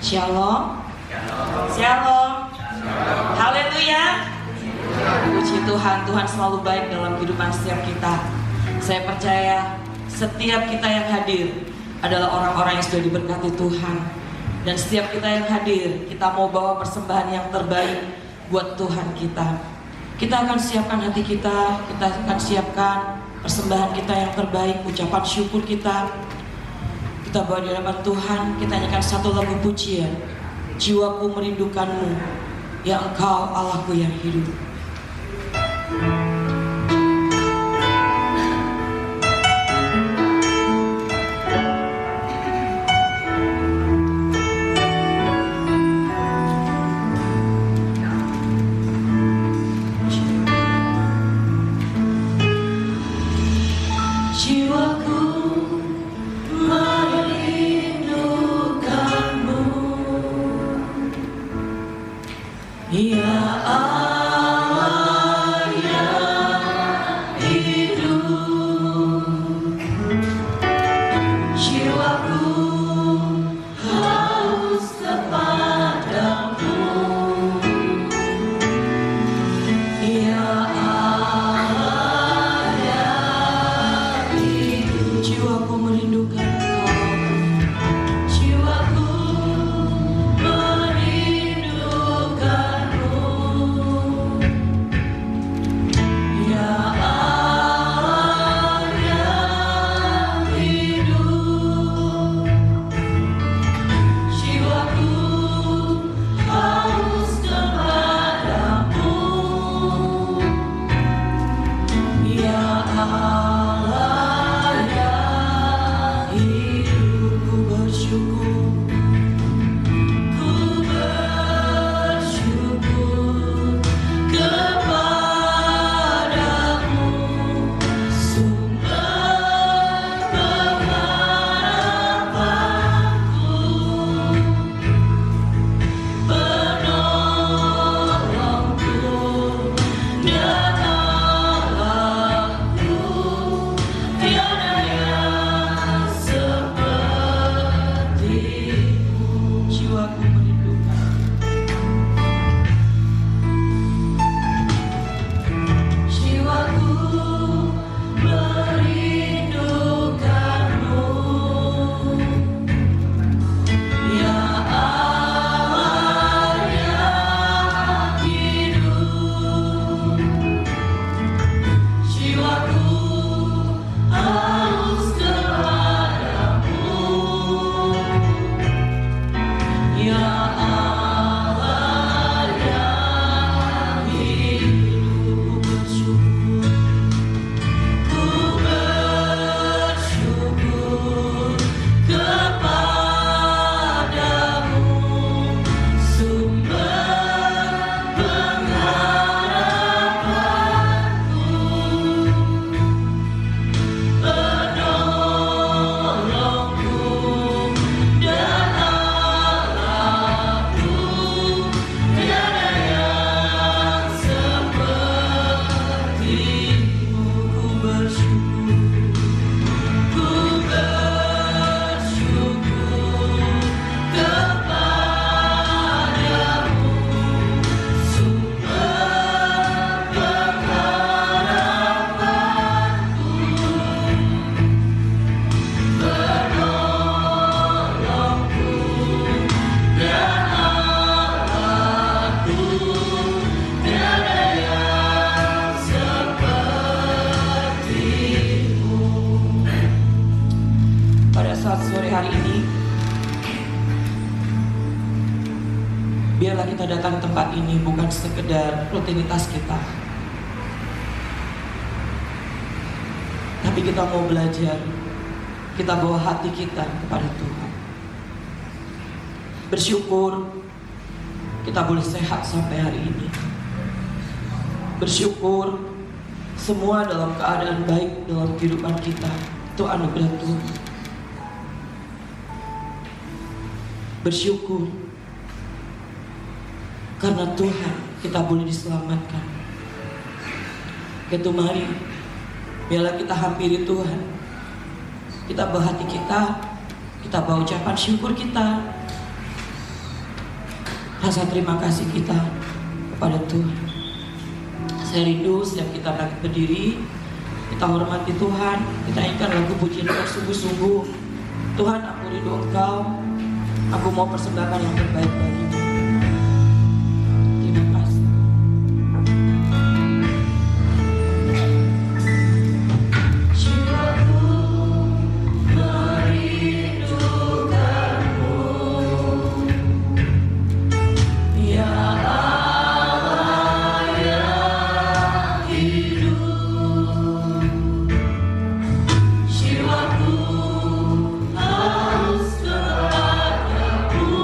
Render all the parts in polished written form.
Shalom. Shalom. Haleluya. Puji Tuhan, Tuhan selalu baik dalam kehidupan setiap kita. Saya percaya setiap kita yang hadir adalah orang-orang yang sudah diberkati Tuhan. Dan setiap kita yang hadir, kita mau bawa persembahan yang terbaik buat Tuhan kita. Kita akan siapkan hati kita akan siapkan persembahan kita yang terbaik, ucapan syukur kita. Kita bawa di hadapan Tuhan, kita nyanyikan satu lagu pujian. Jiwaku merindukanmu, ya Engkau Allahku yang hidup. Biarlah kita datang ke tempat ini bukan sekedar rutinitas kita, tapi kita mau belajar. Kita bawa hati kita kepada Tuhan. Bersyukur kita boleh sehat sampai hari ini. Bersyukur semua dalam keadaan baik dalam kehidupan kita. Itu anugerah Tuhan. Bersyukur karena Tuhan kita boleh diselamatkan. Itu mari, biarlah kita hampiri Tuhan. Kita bawa hati kita bawa ucapan syukur kita. rasa terima kasih kita kepada Tuhan. Saya rindu setiap kita bangkit berdiri, kita hormati Tuhan, kita nyanyikan lagu pujian yang sungguh-sungguh. Tuhan, aku rindu Engkau, aku mau persembahkan yang terbaik bagimu. Terima kasih. Jiwaku haus kepadamu.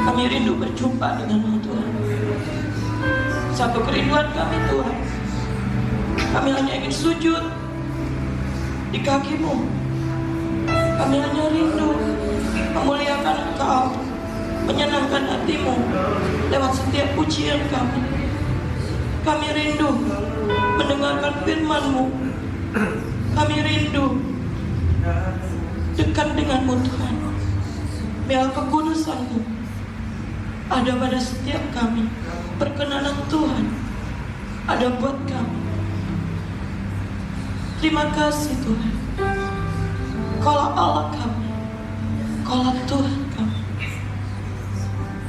Kami rindu berjumpa dengan-Mu Tuhan. Satu kerinduan kami Tuhan, kami hanya ingin sujud di kaki-Mu. Kami hanya rindu memuliakan Engkau, menyenangkan hati-Mu lewat setiap pujian kami. Kami rindu mendengarkan firman-Mu. Kami rindu dekat dengan-Mu Tuhan. Biar kekudusan-Mu ada pada setiap kami. Perkenanan Tuhan ada buat kami. Terima kasih Tuhan. Kaulah Allah kami, Kaulah Tuhan kami.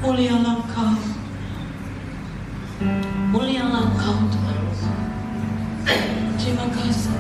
Mulialah Engkau, mulialah Engkau Tuhan. Terima kasih.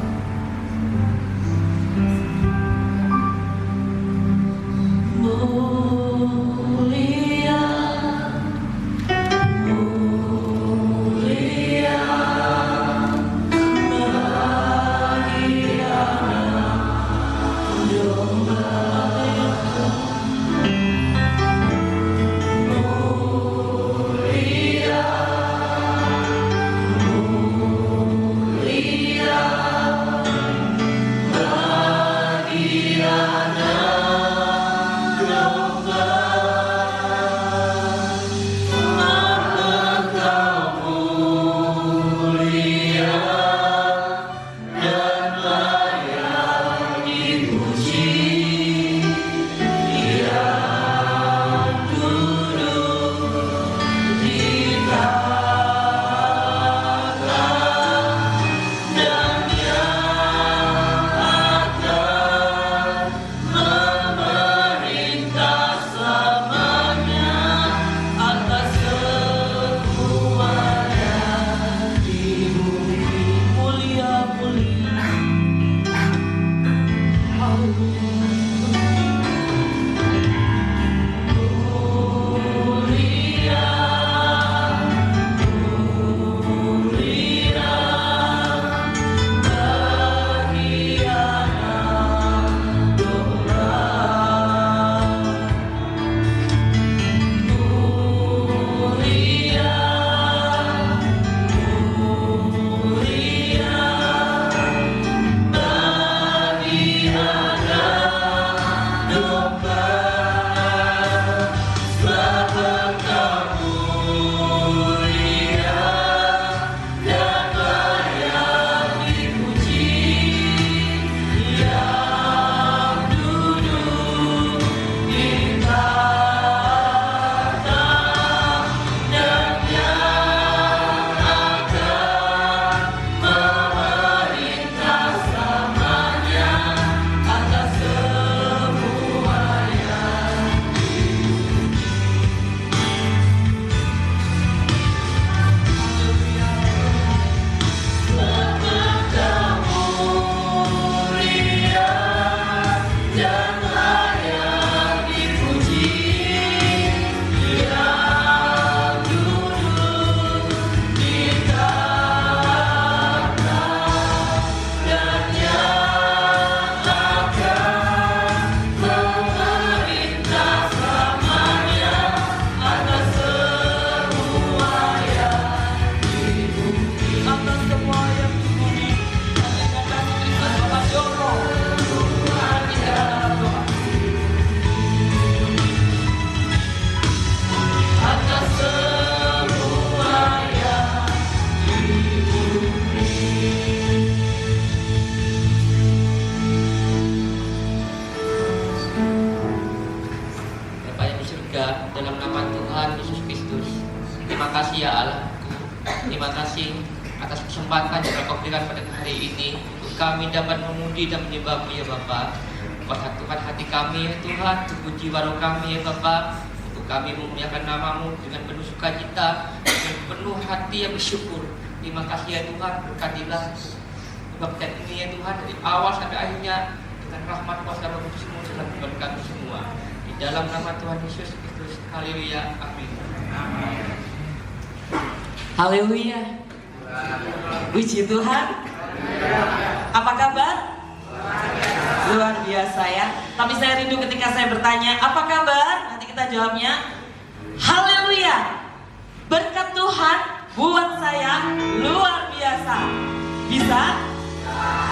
dalam nama Tuhan Yesus Kristus. Terima kasih ya Allah. Terima kasih atas kesempatan yang Kau berikan pada hari ini untuk kami dapat memuji dan menyembah-Mu ya Bapa. Persatukan hati kami ya Tuhan, terpuji baru kami ya Bapa. Untuk kami memuliakan nama-Mu dengan penuh sukacita, dengan penuh hati yang bersyukur. Terima kasih ya Tuhan, berkatilah kebaktian ini ya Tuhan dari awal sampai akhirnya dengan rahmat kuasa Roh Kudus-Mu dalam kehidupan kami semua. Di dalam nama Tuhan Yesus Kristus. Haleluya. Amin. Haleluya. Puji Tuhan. Apa kabar? Luar biasa ya. Tapi saya rindu ketika saya bertanya, apa kabar? Nanti kita jawabnya, Haleluya. Berkat Tuhan buat saya luar biasa. Bisa?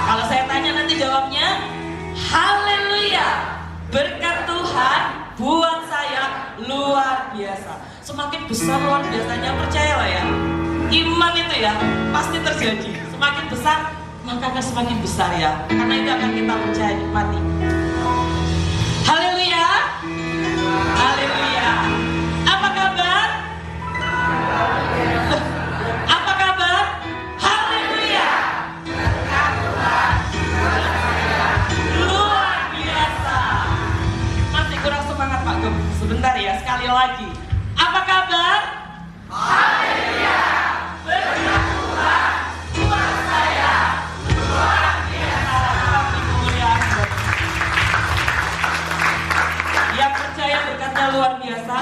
Kalau saya tanya nanti jawabnya, haleluya. Berkat Tuhan buat saya luar biasa. Semakin besar luar biasanya, percayalah ya. Iman itu ya pasti terjadi. Semakin besar maka akan semakin besar ya. Karena itu akan kita percaya nikmati. Haleluya. Haleluya. Apa kabar? Apa kabar? Haleluya. Luar biasa. Masih kurang semangat Pak Gem. Sebentar ya, sekali lagi. Apa kabar? Haleluya. Berkat Tuhan buat saya luar biasa. Yang percaya berkatnya luar biasa,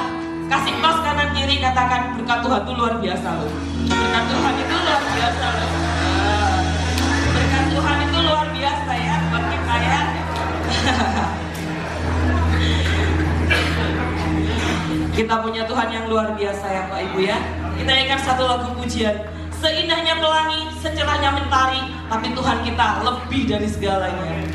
kasih pas kanan kiri, katakan berkat Tuhan itu luar biasa loh. Berkat Tuhan itu luar biasa loh. Berkat Tuhan itu luar biasa ya buat kita ya. Kita punya Tuhan yang luar biasa ya Pak Ibu ya. Kita nyanyikan satu lagu pujian. Seindahnya pelangi, secerahnya mentari, tapi Tuhan kita lebih dari segalanya.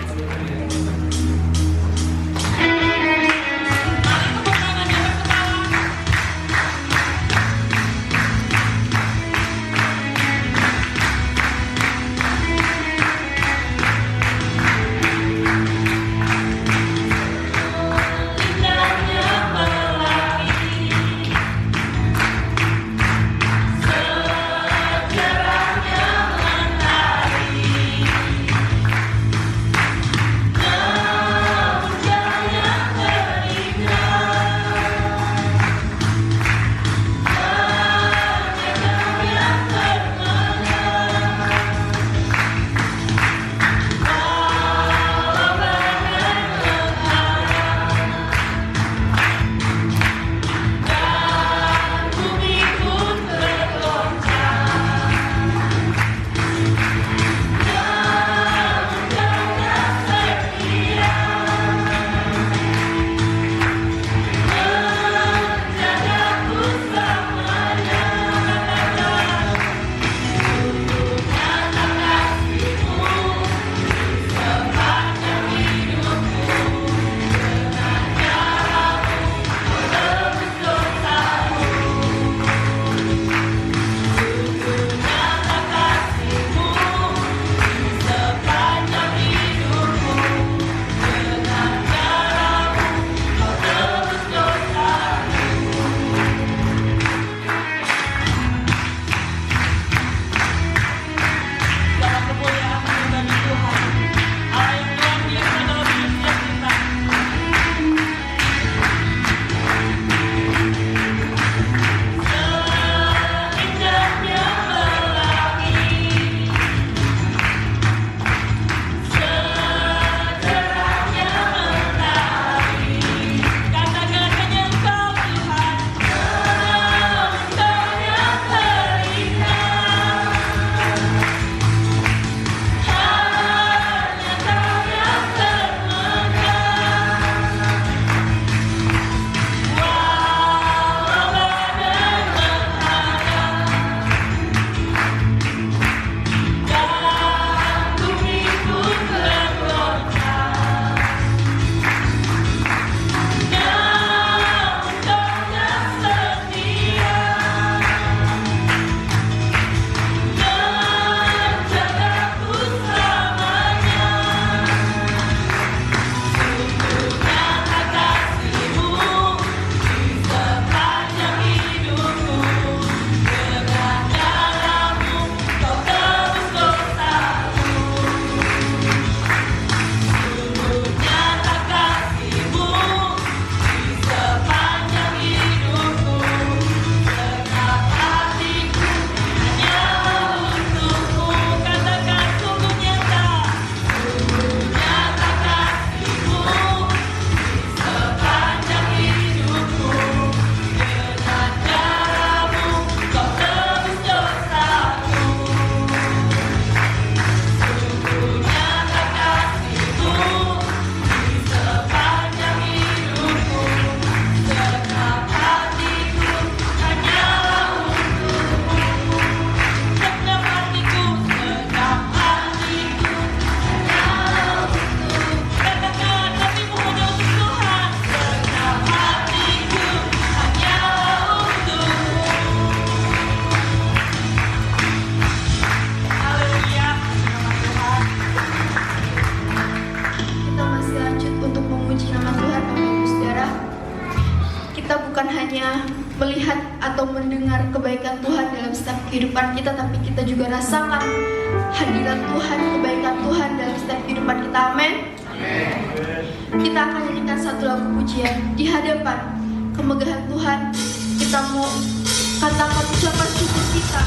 melihat atau mendengar kebaikan Tuhan dalam setiap kehidupan kita, tapi kita juga rasakan hadirat Tuhan, kebaikan Tuhan dalam setiap kehidupan kita. Amin. Kita akan nyanyikan satu lagu pujian di hadapan kemegahan Tuhan. Kita mau katakan ucapan syukur kita.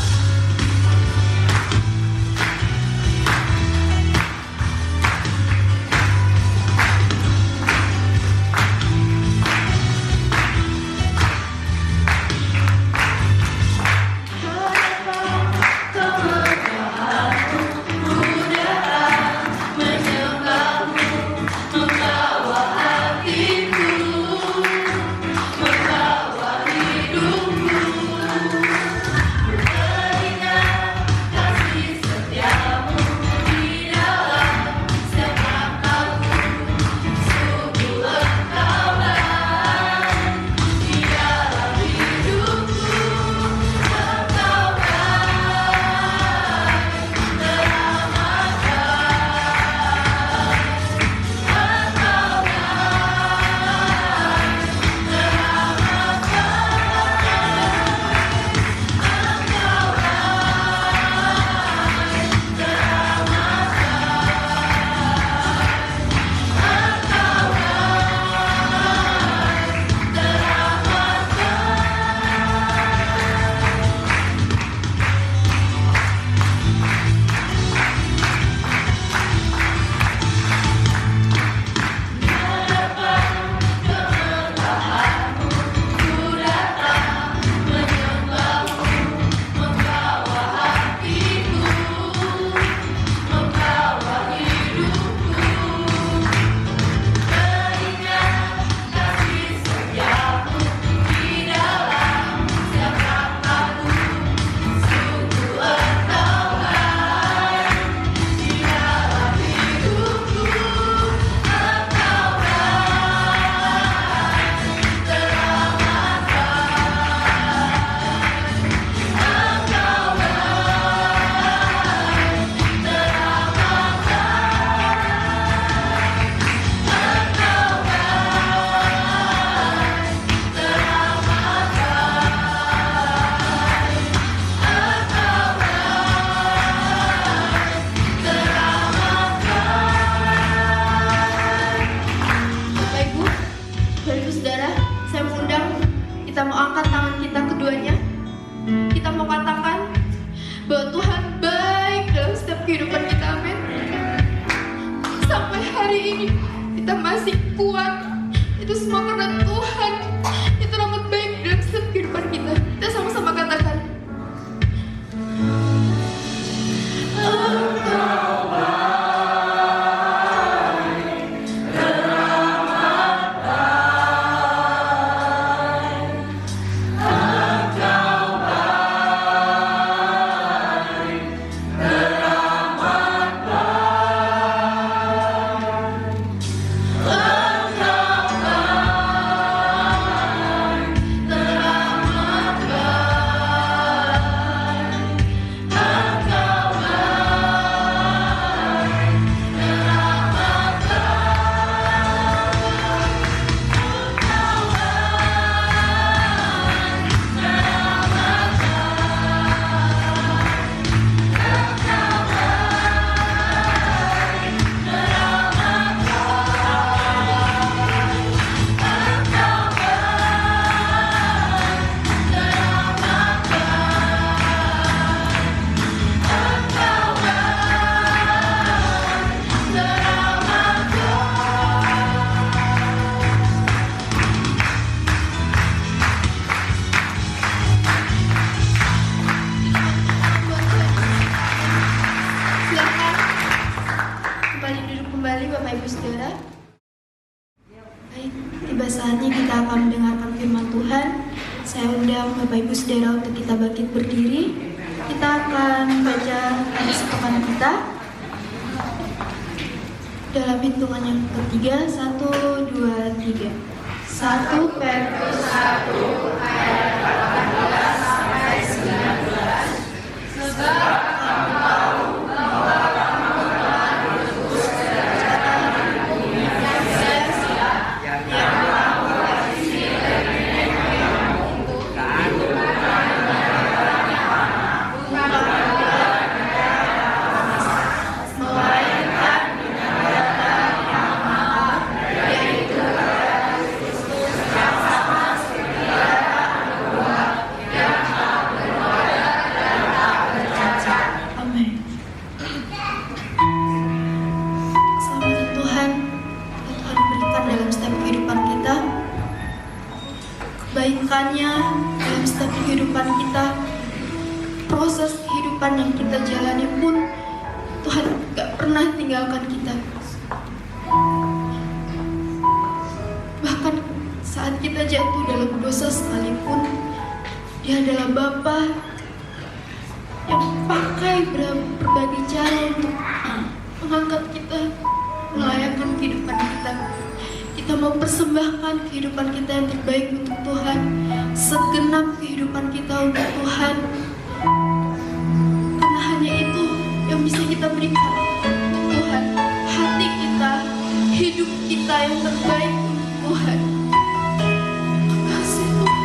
Bapak Ibu Saudara untuk kita bangkit berdiri. Kita akan baca hadis pekan kita dalam hitungan yang ketiga. 1, 2, 3. 1 Petrus 1 ayat 18 sampai 19. Sebab kamu tahu bahwa kamu telah diutus dari dunia yang sia-sia, yang kamu warisi dari nenek moyangmu untuk dalam setiap kehidupan kita. Proses kehidupan yang kita jalani pun Tuhan gak pernah tinggalkan kita. Bahkan saat kita jatuh dalam dosa sekalipun, Dia adalah Bapa yang pakai berbagai cara untuk mengangkat kita, melayakkan kehidupan kita. Kita mau persembahkan kehidupan kita yang terbaik untuk Tuhan, segenap kehidupan kita untuk Tuhan. Karena hanya itu yang bisa kita berikan untuk Tuhan. Hati kita, hidup kita yang terbaik untuk Tuhan. Terima kasih Tuhan.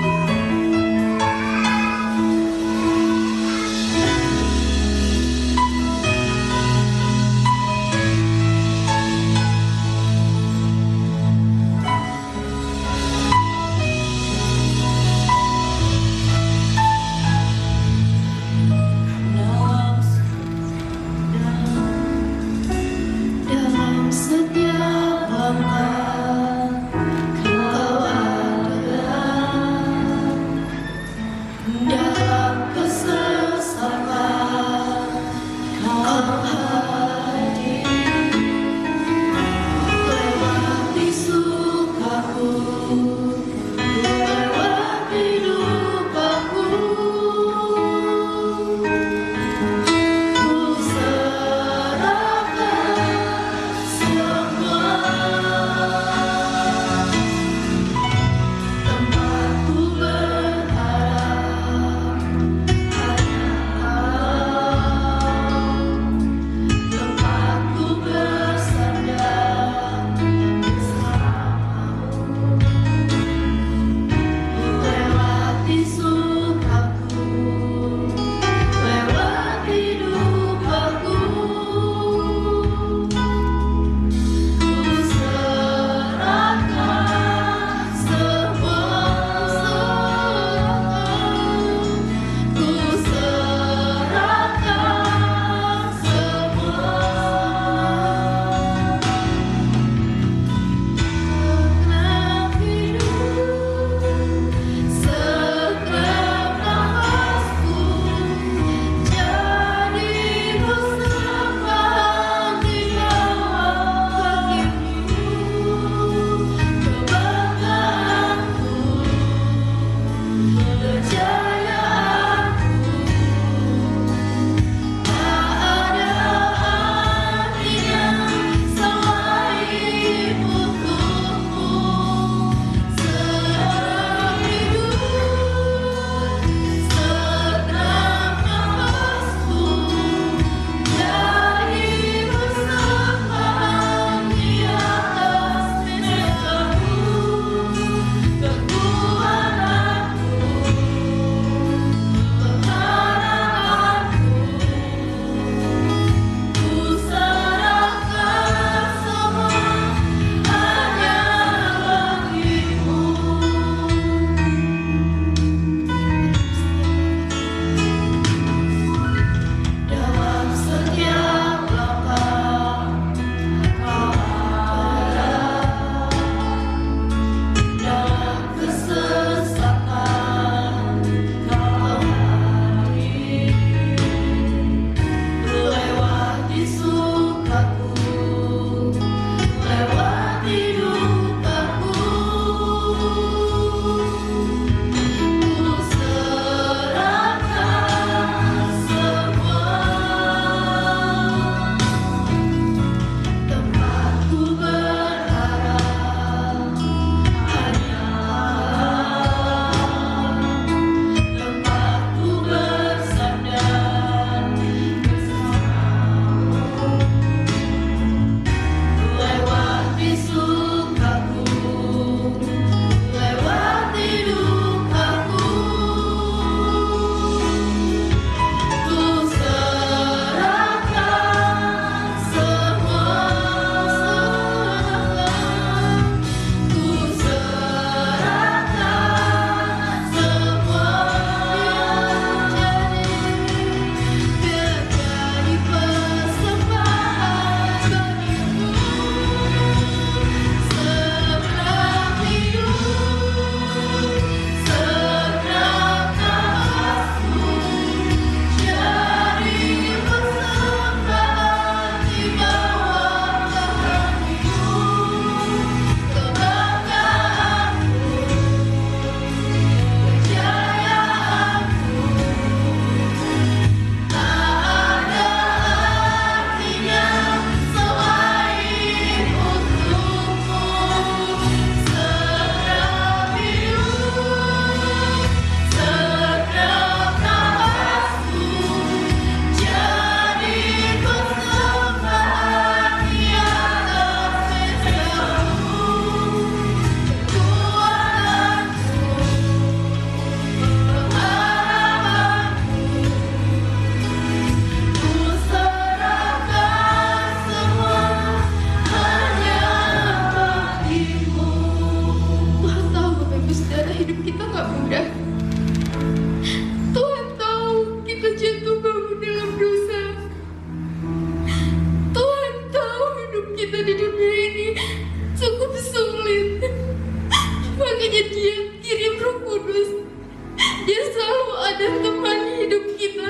Dia selalu ada teman hidup kita,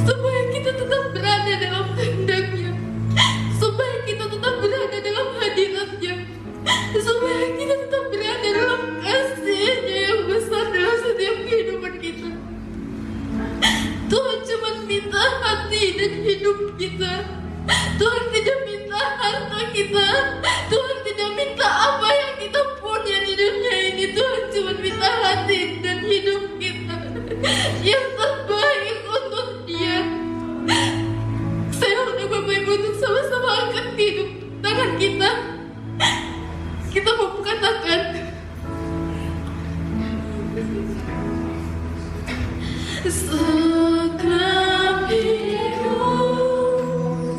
supaya kita tetap berada dalam kehendak-Nya, supaya kita tetap berada dalam hadirat-Nya, supaya kita tetap berada dalam kasih-Nya yang besar dalam setiap kehidupan kita. Tuhan cuma minta hati dan hidup kita. Tuhan tidak minta harta kita. Tuhan tidak minta apa yang kita punya di dunia ini. Tuhan cuma minta hati dan hidup kita yang terbaik untuk Dia. Saya undang Bapak Ibu untuk sama-sama angkat hidup tangan kita. Kita membuka tangan. Segenap hidup,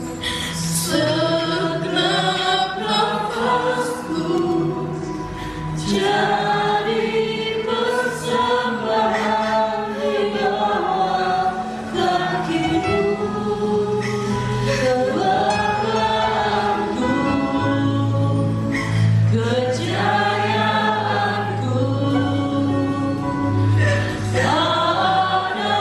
segenap nafasku, jadi persembahan di bawah kakimu. Kebanggaanku, kejayaanku, tak ada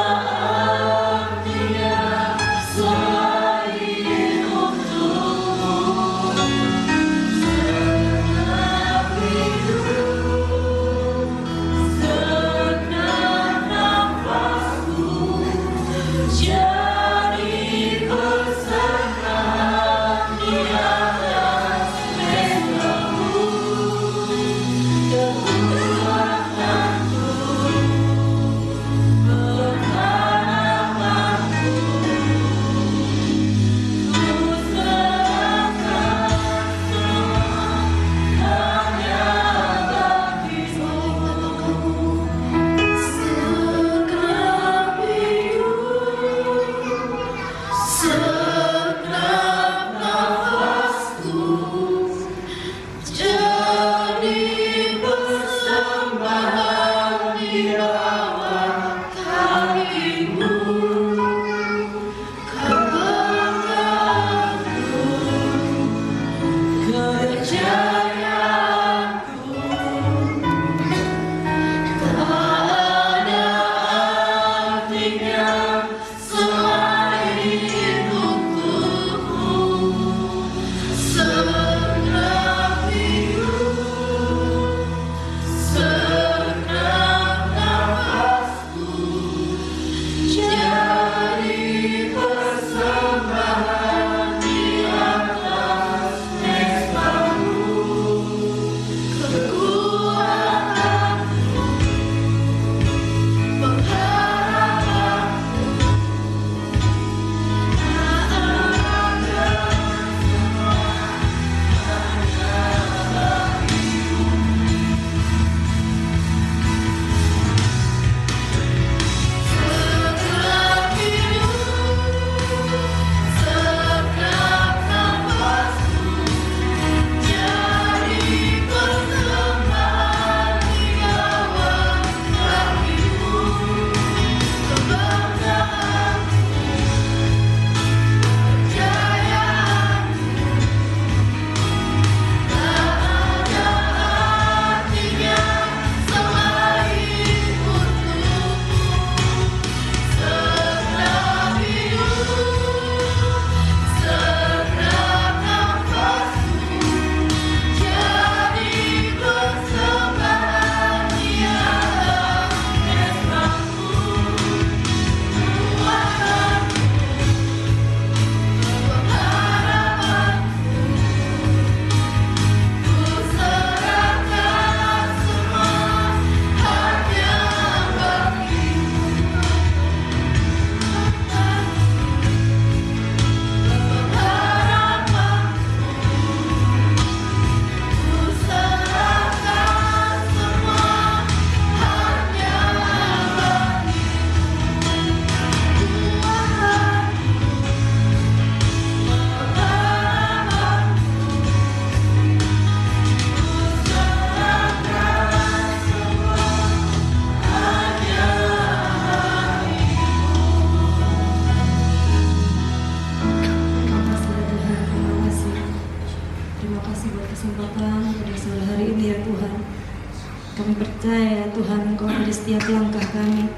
setiap langkah kami.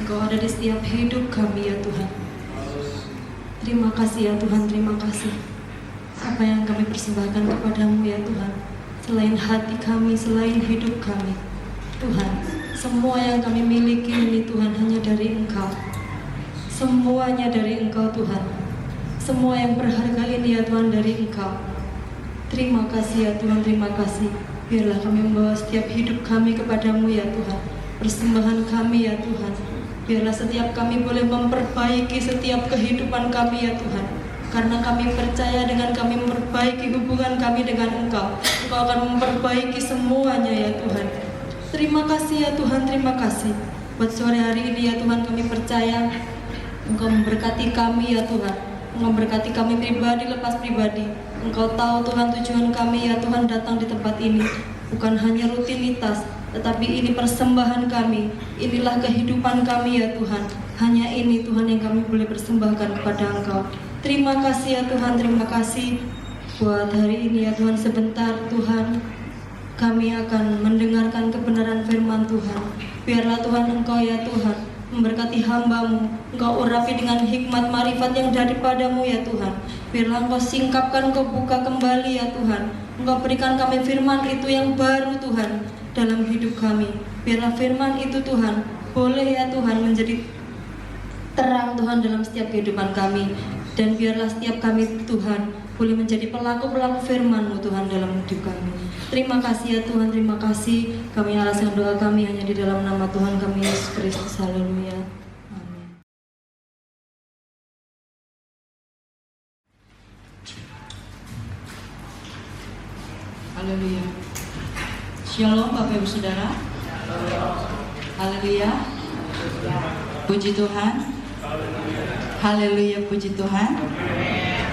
Engkau ada di setiap hidup kami ya Tuhan. Terima kasih ya Tuhan, terima kasih. Apa yang kami persembahkan kepadamu ya Tuhan, selain hati kami, selain hidup kami, Tuhan, semua yang kami miliki ini Tuhan hanya dari Engkau. Semuanya dari Engkau Tuhan. Semua yang berharga ini ya Tuhan dari Engkau. Terima kasih ya Tuhan, terima kasih. Biarlah kami membawa setiap hidup kami kepadamu ya Tuhan. Persembahan kami ya Tuhan. Biarlah setiap kami boleh memperbaiki setiap kehidupan kami ya Tuhan. Karena kami percaya dengan kami memperbaiki hubungan kami dengan Engkau, Engkau akan memperbaiki semuanya ya Tuhan. Terima kasih ya Tuhan, terima kasih. Buat sore hari ini ya Tuhan, kami percaya Engkau memberkati kami ya Tuhan. Engkau memberkati kami pribadi lepas pribadi. Engkau tahu Tuhan tujuan kami ya Tuhan datang di tempat ini. Bukan hanya rutinitas, tetapi ini persembahan kami. Inilah kehidupan kami ya Tuhan. Hanya ini Tuhan yang kami boleh persembahkan kepada Engkau. Terima kasih ya Tuhan, terima kasih. Buat hari ini ya Tuhan, sebentar Tuhan kami akan mendengarkan kebenaran firman Tuhan. Biarlah Tuhan Engkau ya Tuhan memberkati hamba-Mu. Engkau urapi dengan hikmat marifat yang daripadamu ya Tuhan. Biarlah Engkau singkapkan, Engkau buka kembali ya Tuhan. Engkau berikan kami firman itu yang baru Tuhan dalam hidup kami. Biarlah firman itu Tuhan boleh ya Tuhan menjadi terang Tuhan dalam setiap kehidupan kami. Dan biarlah setiap kami Tuhan boleh menjadi pelaku-pelaku firman-Mu Tuhan dalam hidup kami. Terima kasih ya Tuhan, terima kasih. Kami alaskan doa kami hanya di dalam nama Tuhan kami Yesus Kristus. Haleluya. Amin. Haleluya. Shalom Bapak Ibu Saudara. Haleluya. Puji Tuhan. Haleluya, puji Tuhan.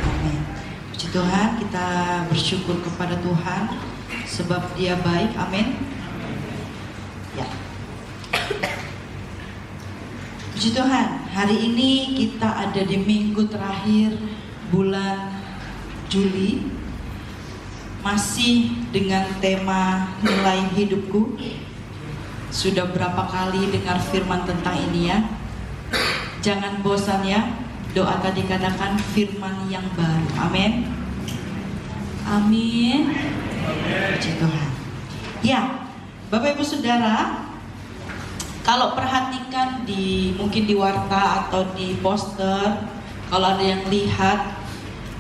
Amin. Puji Tuhan, kita bersyukur kepada Tuhan sebab Dia baik. Amin. Ya. Puji Tuhan, hari ini kita ada di minggu terakhir bulan Juli, masih dengan tema nilai hidupku. Sudah berapa kali dengar firman tentang ini ya? Jangan bosan ya, doa tadi katakan firman yang baru. Amin. Amin. Puji Tuhan. Ya, Bapak Ibu Saudara, kalau perhatikan mungkin di warta atau di poster, kalau ada yang lihat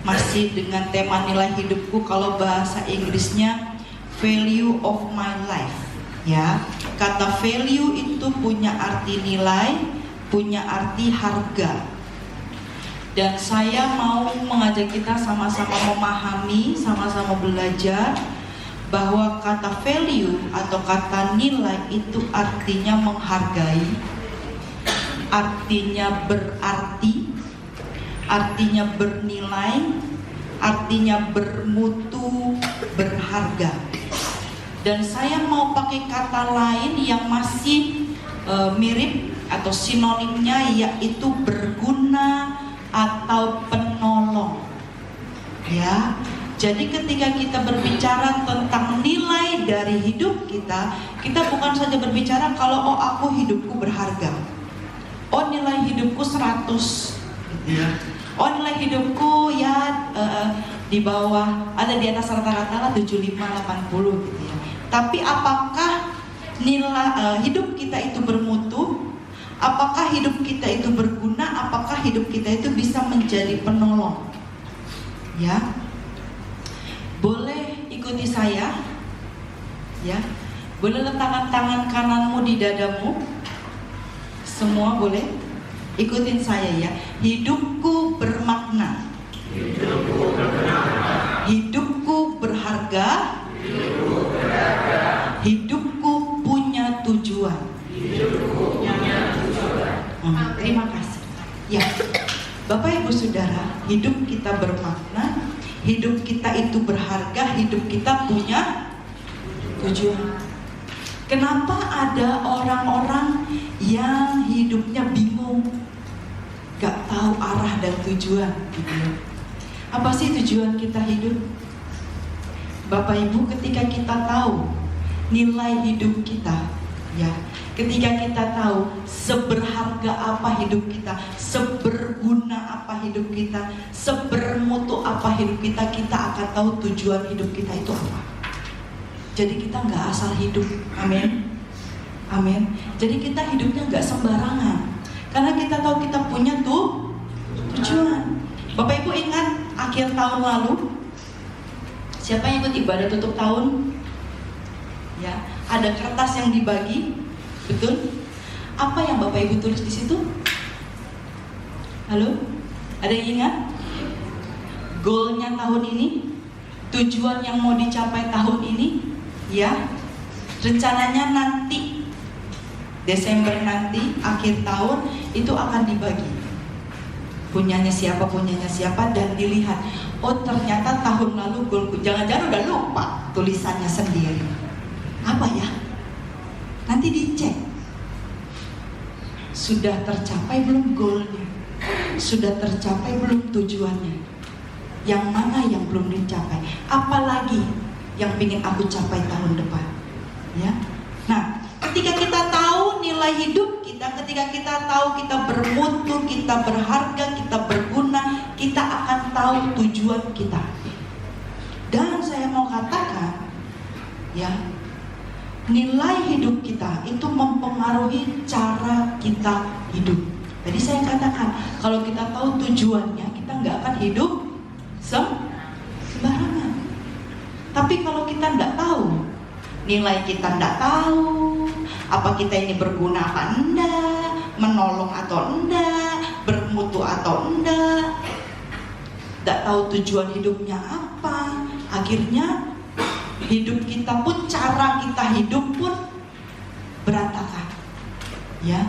masih dengan tema nilai hidupku, kalau bahasa Inggrisnya value of my life. Ya, kata value itu punya arti nilai, punya arti harga. Dan saya mau mengajak kita sama-sama memahami, sama-sama belajar bahwa kata value atau kata nilai itu artinya menghargai, artinya berarti, artinya bernilai, artinya bermutu, berharga. Dan saya mau pakai kata lain yang masih mirip atau sinonimnya, yaitu berguna atau penolong. Ya, jadi ketika kita berbicara tentang nilai dari hidup kita, kita bukan saja berbicara kalau aku hidupku berharga. Nilai hidupku 100 gitu ya. Nilai hidupku ya di bawah, ada di atas rata-rata lah 75-80 gitu ya. Tapi apakah nilai hidup kita itu bermutu? Apakah hidup kita itu berguna? Apakah hidup kita itu bisa menjadi penolong? Ya, boleh ikuti saya. Ya, boleh letakkan tangan kananmu di dadamu. Semua boleh ikutin saya ya. Hidupku bermakna. Hidupku berharga. Hidupku punya tujuan. Terima kasih. Ya, Bapak Ibu Saudara, hidup kita bermakna, hidup kita itu berharga, hidup kita punya tujuan. Kenapa ada orang-orang yang hidupnya bingung, gak tahu arah dan tujuan gitu ya? Apa sih tujuan kita hidup? Bapak Ibu, ketika kita tahu nilai hidup kita, Ya, ketika kita tahu seberharga apa hidup kita, seberguna apa hidup kita, sebermutu apa hidup kita, kita akan tahu tujuan hidup kita itu apa. Jadi kita nggak asal hidup, amin, amin. Jadi kita hidupnya nggak sembarangan, karena kita tahu kita punya tujuan. Bapak Ibu ingat akhir tahun lalu, siapa yang ikut ibadah tutup tahun? Ya, ada kertas yang dibagi, betul? Apa yang Bapak Ibu tulis di situ? Halo? Ada yang ingat? Goalnya tahun ini, tujuan yang mau dicapai tahun ini, ya. Rencananya nanti Desember nanti, akhir tahun itu akan dibagi. Punyanya siapa, dan dilihat. Oh ternyata tahun lalu goalku, jangan-jangan udah lupa tulisannya sendiri. Apa ya? Nanti dicek. Sudah tercapai belum goalnya? Sudah tercapai belum tujuannya? Yang mana yang belum dicapai? Apalagi yang ingin aku capai tahun depan? Ya. Nah, ketika kita tahu nilai hidup kita, ketika kita tahu kita bermutu, kita berharga, kita berguna, kita akan tahu tujuan kita. Dan saya mau katakan, ya, nilai hidup kita itu mempengaruhi cara kita hidup. Jadi saya katakan, kalau kita tahu tujuannya, kita nggak akan hidup sembarangan. Tapi kalau kita nggak tahu, nilai kita nggak tahu, apa kita ini berguna apa enggak, menolong atau enggak, bermutu atau enggak, nggak tahu tujuan hidupnya apa, akhirnya hidup kita pun, cara kita hidup pun berantakan, ya,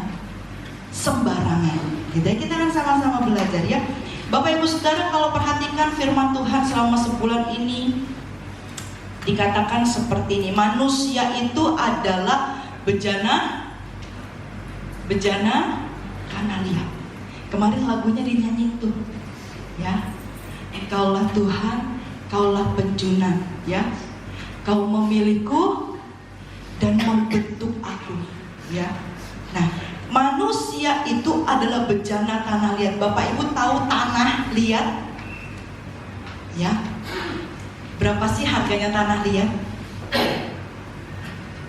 sembarangan. Kita kan sama-sama belajar, ya. Bapak Ibu Saudara, kalau perhatikan firman Tuhan selama sebulan ini, dikatakan seperti ini, manusia itu adalah bejana tanah liat. Kemarin lagunya dinyanyi itu, ya. Engkaulah Tuhan, Kaulah penjunan, ya. Kau memilihku dan membentuk aku, ya. Nah, manusia itu adalah bejana tanah liat. Bapak Ibu tahu tanah liat? Ya. Berapa sih harganya tanah liat?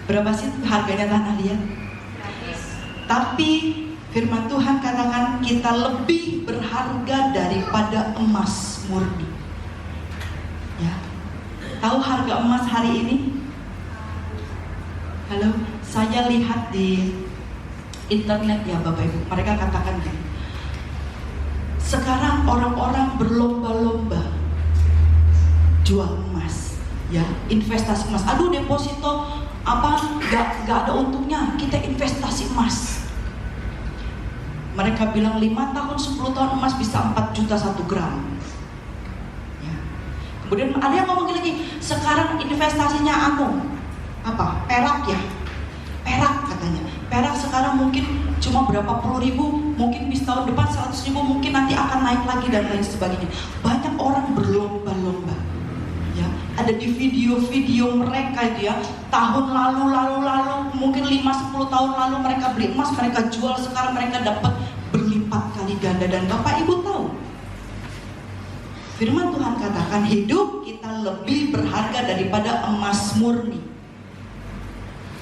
Berapa sih harganya tanah liat? Tapi firman Tuhan katakan kita lebih berharga daripada emas murni. Ya. Tahu harga emas hari ini? Halo, saya lihat di internet, ya Bapak Ibu, mereka katakan gini, sekarang orang-orang berlomba-lomba jual emas, ya, investasi emas. Aduh, deposito apa gak ada untungnya, kita investasi emas. Mereka bilang 5 tahun, 10 tahun emas bisa 4 juta 1 gram. Kemudian ada yang ngomong lagi, sekarang investasinya apa? Perak, ya. Perak katanya. Perak sekarang mungkin cuma berapa puluh ribu, mungkin bisa tahun depan 100 ribu, mungkin nanti akan naik lagi dan lain sebagainya. Banyak orang berlomba-lomba. Ya, ada di video-video mereka itu, ya, tahun lalu, mungkin 5-10 tahun lalu mereka beli emas, mereka jual, sekarang mereka dapat berlipat kali ganda. Dan Bapak Ibu tahu, firman Tuhan katakan hidup kita lebih berharga daripada emas murni.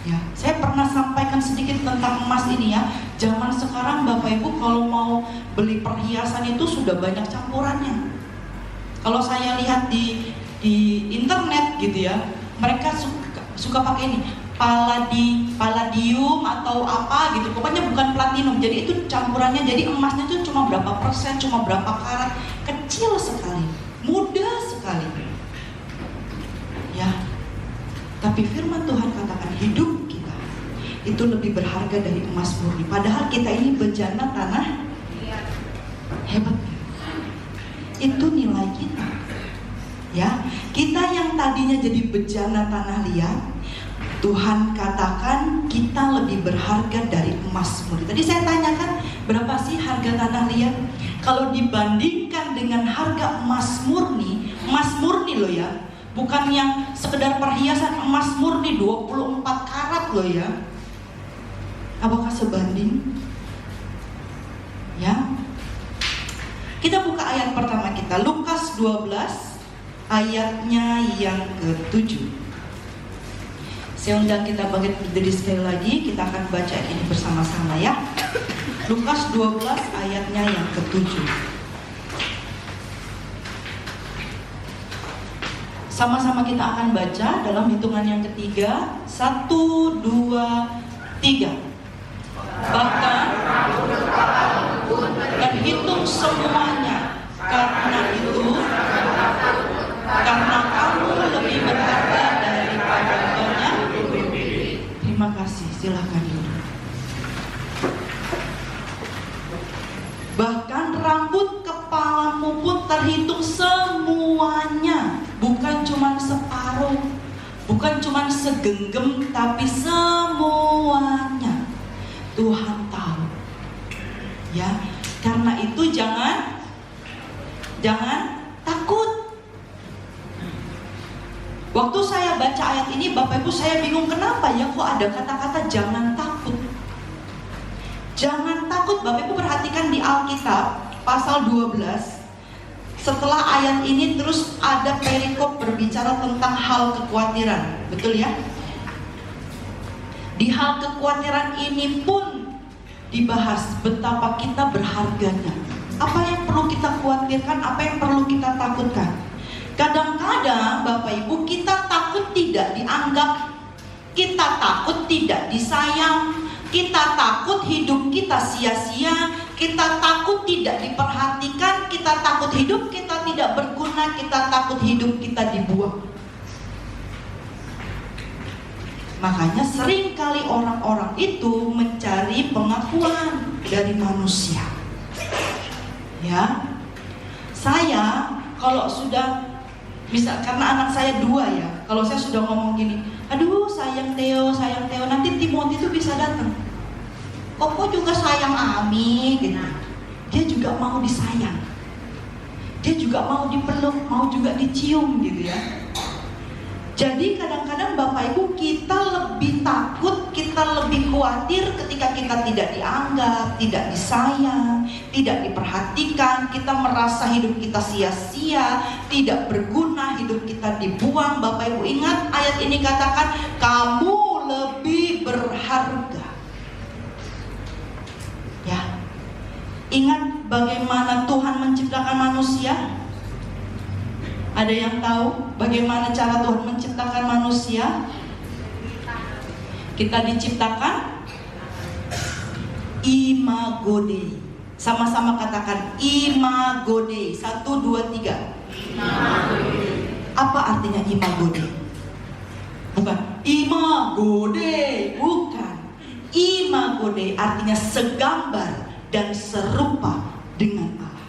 Ya, saya pernah sampaikan sedikit tentang emas ini, ya. Zaman sekarang Bapak Ibu kalau mau beli perhiasan itu sudah banyak campurannya. Kalau saya lihat di internet gitu, ya, mereka suka pakai ini palladium atau apa gitu, pokoknya bukan platinum. Jadi itu campurannya, jadi emasnya itu cuma berapa persen, cuma berapa karat, kecil sekali, mudah sekali, ya. Tapi firman Tuhan katakan hidup kita itu lebih berharga dari emas murni. Padahal kita ini bejana tanah. Hebat. Itu nilai kita, ya. Kita yang tadinya jadi bejana tanah liat, Tuhan katakan kita lebih berharga dari emas murni. Tadi saya tanyakan, berapa sih harga tanah liat? Kalau dibandingkan dengan harga emas murni loh, ya, bukan yang sekedar perhiasan, emas murni 24 karat loh, ya. Apakah sebanding? Ya. Kita buka ayat pertama kita, Lukas 12 ayatnya yang ke-7. Saya undang kita bangkit berdiri sekali lagi, kita akan baca ini bersama-sama ya. Lukas 12 ayatnya yang ke-7. Sama-sama kita akan baca dalam hitungan yang ketiga. 1, 2, 3. Bahkan terhitung semuanya. Karena itu, karena kamu lebih berharga daripada banyak. Terima kasih, silakan duduk. Bahkan rambut kepalamu pun terhitung semuanya, bukan cuma separuh, bukan cuma segenggam, tapi semuanya. Tuhan tahu. Ya, karena itu jangan takut. Waktu saya baca ayat ini, Bapak Ibu, saya bingung kenapa ya kok ada kata-kata jangan takut. Jangan takut. Bapak Ibu perhatikan di Alkitab pasal 12. Setelah ayat ini terus ada perikop berbicara tentang hal kekhawatiran. Betul ya? Di hal kekhawatiran ini pun dibahas betapa kita berharganya. Apa yang perlu kita khawatirkan, apa yang perlu kita takutkan. Kadang-kadang Bapak Ibu kita takut tidak dianggap, kita takut tidak disayang, kita takut hidup kita sia-sia, kita takut tidak diperhatikan, kita takut hidup kita tidak berguna, kita takut hidup kita dibuang. Makanya seringkali orang-orang itu mencari pengakuan dari manusia. Ya, saya kalau sudah bisa, karena anak saya 2 ya, kalau saya sudah ngomong gini, aduh sayang Theo, nanti Timothy itu bisa datang. Kok juga sayang Ami gitu. Dia juga mau disayang, dia juga mau dipeluk, mau juga dicium gitu ya. Jadi kadang-kadang Bapak Ibu kita lebih takut, kita lebih khawatir ketika kita tidak dianggap, tidak disayang, tidak diperhatikan. Kita merasa hidup kita sia-sia, tidak berguna, hidup kita dibuang. Bapak Ibu ingat ayat ini katakan kamu lebih berharga. Ya, ingat bagaimana Tuhan menciptakan manusia? Ada yang tahu bagaimana cara Tuhan menciptakan manusia? Kita diciptakan imago Dei. Sama-sama katakan imago Dei. 1, 2, 3. Apa artinya imago Dei? Bukan imago Dei, bukan. Imago Dei artinya segambar dan serupa dengan Allah.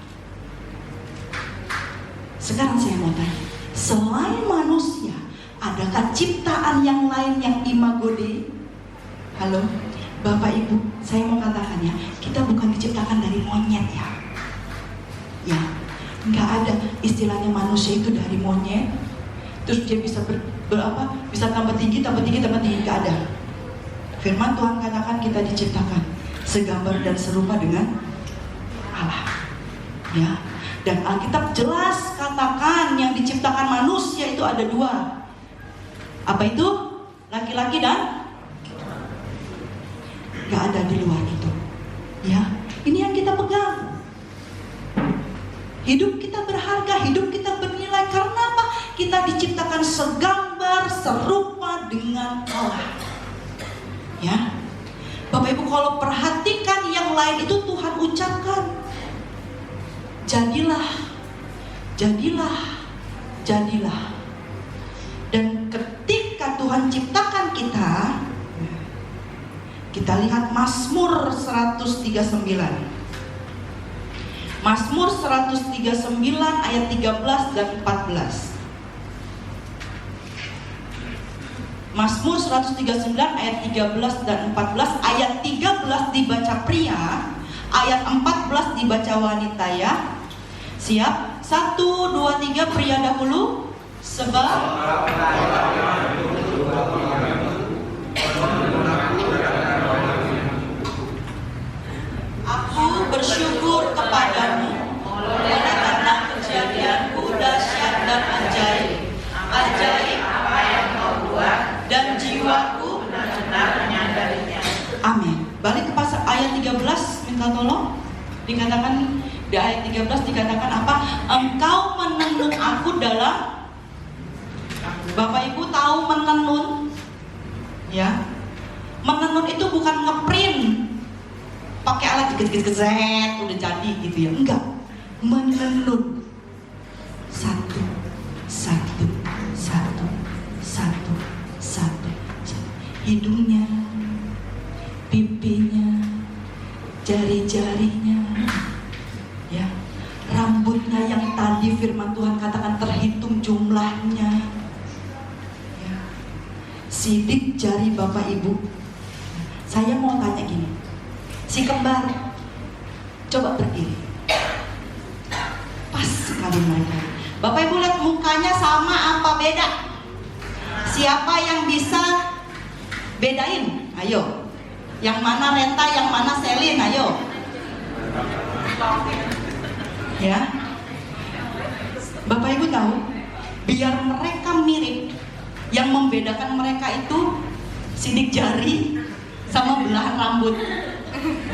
Sekarang saya mau tanya, selain manusia, adakah ciptaan yang lain yang imago Dei? Halo, Bapak Ibu, saya mau katakan ya, kita bukan diciptakan dari monyet ya. Ya, nggak ada istilahnya manusia itu dari monyet, terus dia bisa bisa tambah tinggi, nggak ada. Firman Tuhan katakan kita diciptakan segambar dan serupa dengan Allah. Ya. Dan Alkitab jelas katakan yang diciptakan manusia itu ada 2. Apa itu? Laki-laki dan gak ada di luar itu. Ya, ini yang kita pegang. Hidup kita berharga, hidup kita bernilai. Karena apa? Kita diciptakan segambar, serupa dengan Allah. Ya, Bapak Ibu kalau perhatikan yang lain itu Tuhan ucapkan. Jadilah. Dan ketika Tuhan ciptakan kita lihat Mazmur 139. Mazmur 139 ayat 13 dan 14. Mazmur 139 ayat 13 dan 14. Ayat 13 dibaca pria, ayat 14 dibaca wanita ya. Siap? 1, 2, 3 pria dahulu. Sebab Aku bersyukur kepadamu oleh karena kejadianku dahsyat dan ajaib. Ajaib apa yang kau buat dan jiwaku benar-benar menyadarinya. Amin. Balik ke pasal ayat 13, minta tolong. Dikatakan di ayat 13 dikatakan apa? Engkau menenun aku dalam. Bapak Ibu tahu menenun? Ya. Menenun itu bukan ngeprint pakai alat gezet udah jadi gitu ya. Enggak. Menenun. Satu. Hidungnya, pipinya, jari-jarinya, ya, rambutnya yang tadi firman Tuhan katakan terhitung jumlahnya, ya, sidik jari Bapak Ibu. Saya mau tanya gini, si kembar, coba berdiri, pas sekali mereka. Bapak Ibu lihat mukanya sama apa beda? Siapa yang bisa bedain? Ayo. Yang mana Renta, yang mana Selin? Ayo. Ya. Bapak Ibu tahu, biar mereka mirip, yang membedakan mereka itu sidik jari sama belahan rambut.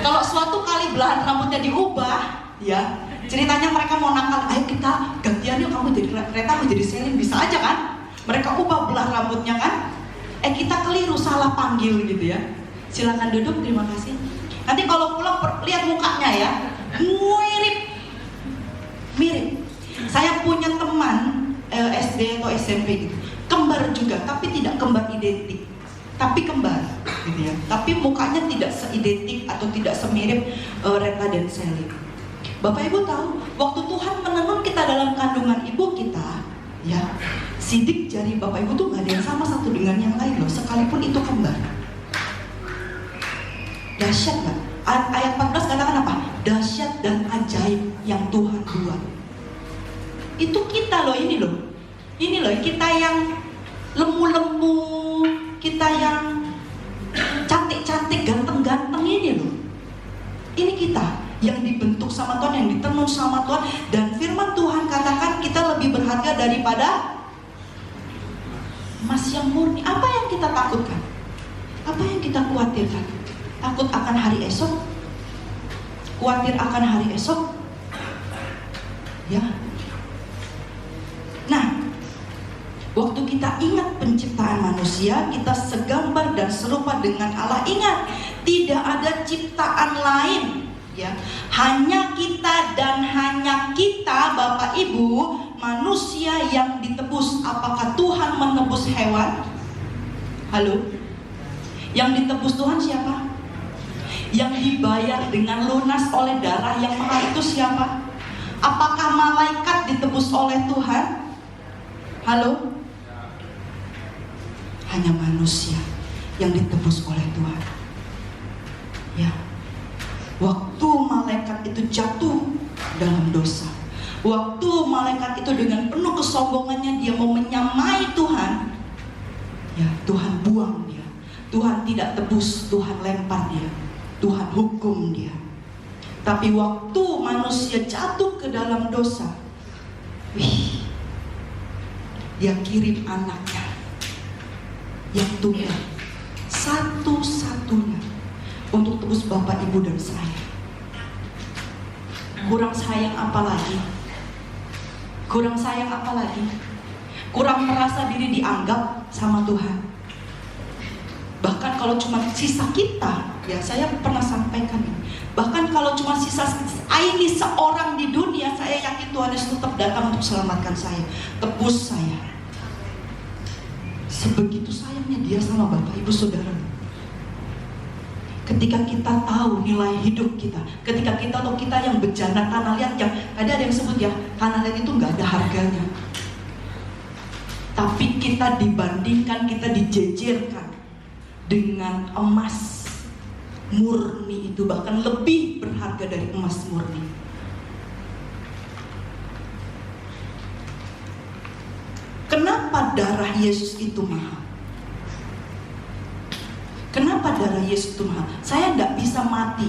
Kalau suatu kali belahan rambutnya diubah, ya, ceritanya mereka mau nakal, ayo kita gantian yuk, kamu jadi Renta, aku jadi Selin, bisa aja kan? Mereka ubah belah rambutnya kan? Kita keliru, salah panggil gitu ya. Silakan duduk, terima kasih. Nanti kalau pulang lihat mukanya ya, mirip. Saya punya teman SD atau SMP gitu, kembar juga, tapi tidak kembar identik, tapi kembar gitu ya. Tapi mukanya tidak seidentik atau tidak semirip Renta dan Selin. Bapak Ibu tahu, waktu Tuhan menenun kita dalam kandungan ibu kita, ya, sidik jari Bapak Ibu tuh gak ada yang sama satu dengan yang lain loh, sekalipun itu kembar. Dahsyat gak? Ayat 14 katakan apa? Dahsyat dan ajaib yang Tuhan buat. Itu kita loh, ini loh, kita yang lemu-lemu, kita yang cantik-cantik, ganteng-ganteng ini loh. Ini kita yang dibentuk sama Tuhan, yang ditenun sama Tuhan. Dan firman Tuhan katakan kita lebih berharga daripada emas yang murni. Apa yang kita takutkan? Apa yang kita khawatirkan? Takut akan hari esok? Khawatir akan hari esok? Ya. Nah, waktu kita ingat penciptaan manusia, kita segambar dan serupa dengan Allah. Ingat, tidak ada ciptaan lain, ya. Hanya kita dan hanya kita, Bapak Ibu, manusia yang ditebus. Apakah Tuhan menebus hewan? Halo? Yang ditebus Tuhan siapa? Yang dibayar dengan lunas oleh darah yang mahal itu siapa? Apakah malaikat ditebus oleh Tuhan? Halo? Hanya manusia yang ditebus oleh Tuhan. Ya. Waktu malaikat itu jatuh dalam dosa, waktu malaikat itu dengan penuh kesombongannya dia mau menyamai Tuhan, ya, Tuhan buang dia. Tuhan tidak tebus, Tuhan lempar dia, Tuhan hukum dia. Tapi waktu manusia jatuh ke dalam dosa, dia kirim anaknya yang tunggal, satu-satunya, untuk tebus Bapak, Ibu, dan saya. Kurang sayang apa lagi? Kurang sayang apa lagi? Kurang merasa diri dianggap sama Tuhan. Bahkan kalau cuma sisa kita, ya, saya pernah sampaikan ini. Bahkan kalau cuma sisa ini seorang di dunia, saya yakin Tuhan Yesus tetap datang untuk selamatkan saya, tebus saya. Sebegitu sayangnya dia sama Bapak, Ibu, Saudara. Ketika kita tahu nilai hidup kita, ketika kita tahu kita yang bejana tanah liat, yang tadi ada yang sebut ya, tanah liat itu nggak ada harganya. Tapi kita dibandingkan, kita dijejerkan dengan emas murni itu, bahkan lebih berharga dari emas murni. Kenapa darah Yesus itu mahal? Kenapa darah Yesus itu mahal? Saya tidak bisa mati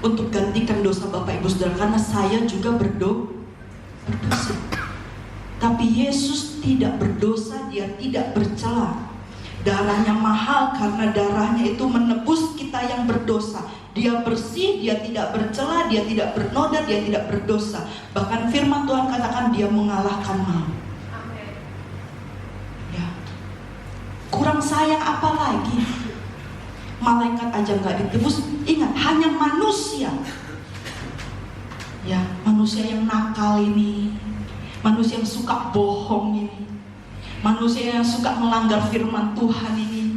untuk gantikan dosa Bapak Ibu Saudara, karena saya juga berdosa. Tapi Yesus tidak berdosa, dia tidak bercela. Darahnya mahal karena darahnya itu menebus kita yang berdosa. Dia bersih, dia tidak bercela, dia tidak bernoda, dia tidak berdosa. Bahkan firman Tuhan katakan dia mengalahkan maut. Ya. Kurang sayang apa lagi? Malaikat aja nggak ditebus. Ingat, hanya manusia. Ya, manusia yang nakal ini, manusia yang suka bohong ini, manusia yang suka melanggar firman Tuhan ini,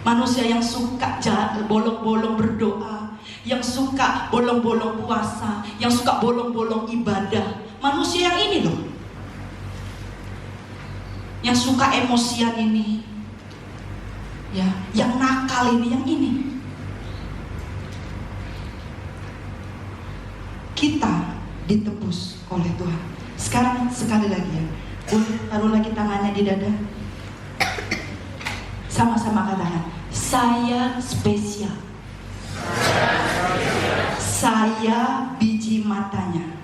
manusia yang suka bolong-bolong berdoa, yang suka bolong-bolong puasa, yang suka bolong-bolong ibadah. Manusia yang ini loh, yang suka emosian ini, ya, yang nakal ini, yang ini. Kita ditebus oleh Tuhan. Sekarang sekali lagi ya, taruh lagi tangannya di dada. Sama-sama katakan, saya spesial. Saya biji matanya.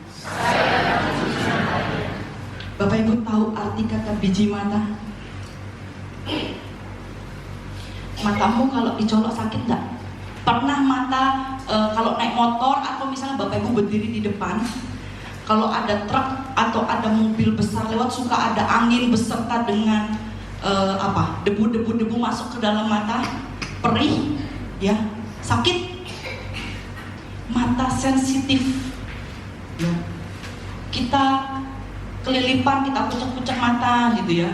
Bapak Ibu tahu arti kata biji mata? Matamu kalau dicolok sakit nggak? Pernah mata kalau naik motor atau misalnya Bapak Ibu berdiri di depan, kalau ada truk atau ada mobil besar lewat, suka ada angin beserta dengan debu-debu masuk ke dalam mata, perih, ya, sakit. Mata sensitif, ya. Kita kelilipan, kita kucek-kucek mata, gitu ya.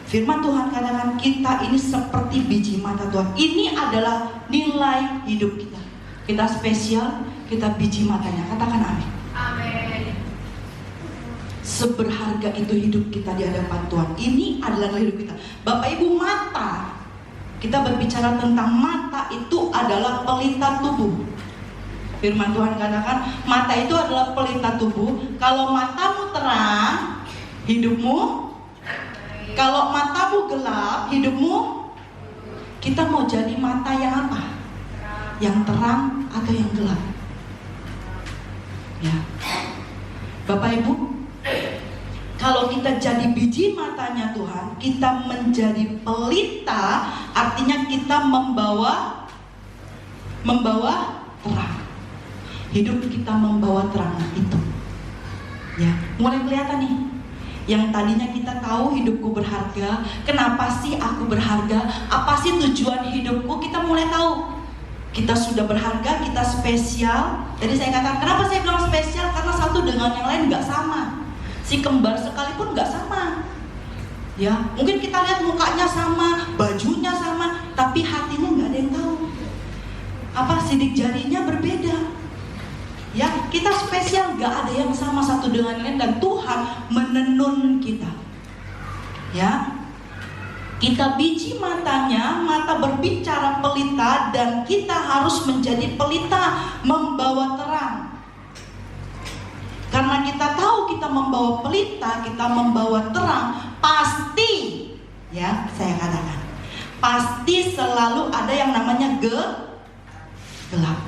Firman Tuhan katakan kita ini seperti biji mata Tuhan. Ini adalah nilai hidup kita. Kita spesial, kita biji matanya. Katakan amin. Amin. Seberharga itu hidup kita di hadapan Tuhan. Ini adalah nilai hidup kita. Bapak Ibu, mata, kita berbicara tentang mata itu adalah pelita tubuh. Firman Tuhan katakan mata itu adalah pelita tubuh. Kalau matamu terang, hidupmu. Kalau matamu gelap, hidupmu. Kita mau jadi mata yang apa? Yang terang atau yang gelap? Ya. Bapak Ibu, kalau kita jadi biji matanya Tuhan, kita menjadi pelita, artinya kita membawa terang. Hidup kita membawa terang itu. Ya, mulai kelihatan nih. Yang tadinya kita tahu hidupku berharga, kenapa sih aku berharga? Apa sih tujuan hidupku? Kita mulai tahu. Kita sudah berharga, kita spesial. Jadi saya katakan, kenapa saya bilang spesial? Karena satu dengan yang lain nggak sama. Si kembar sekalipun nggak sama. Ya, mungkin kita lihat mukanya sama, bajunya sama, tapi hatinya nggak ada yang tahu. Apa sidik jarinya berbeda. Ya, kita spesial, gak ada yang sama satu dengan lain, dan Tuhan menenun kita. Ya, kita biji matanya, mata berbicara pelita, dan kita harus menjadi pelita, membawa terang. Karena kita tahu kita membawa pelita, kita membawa terang, pasti, ya saya katakan, pasti selalu ada yang namanya gelap.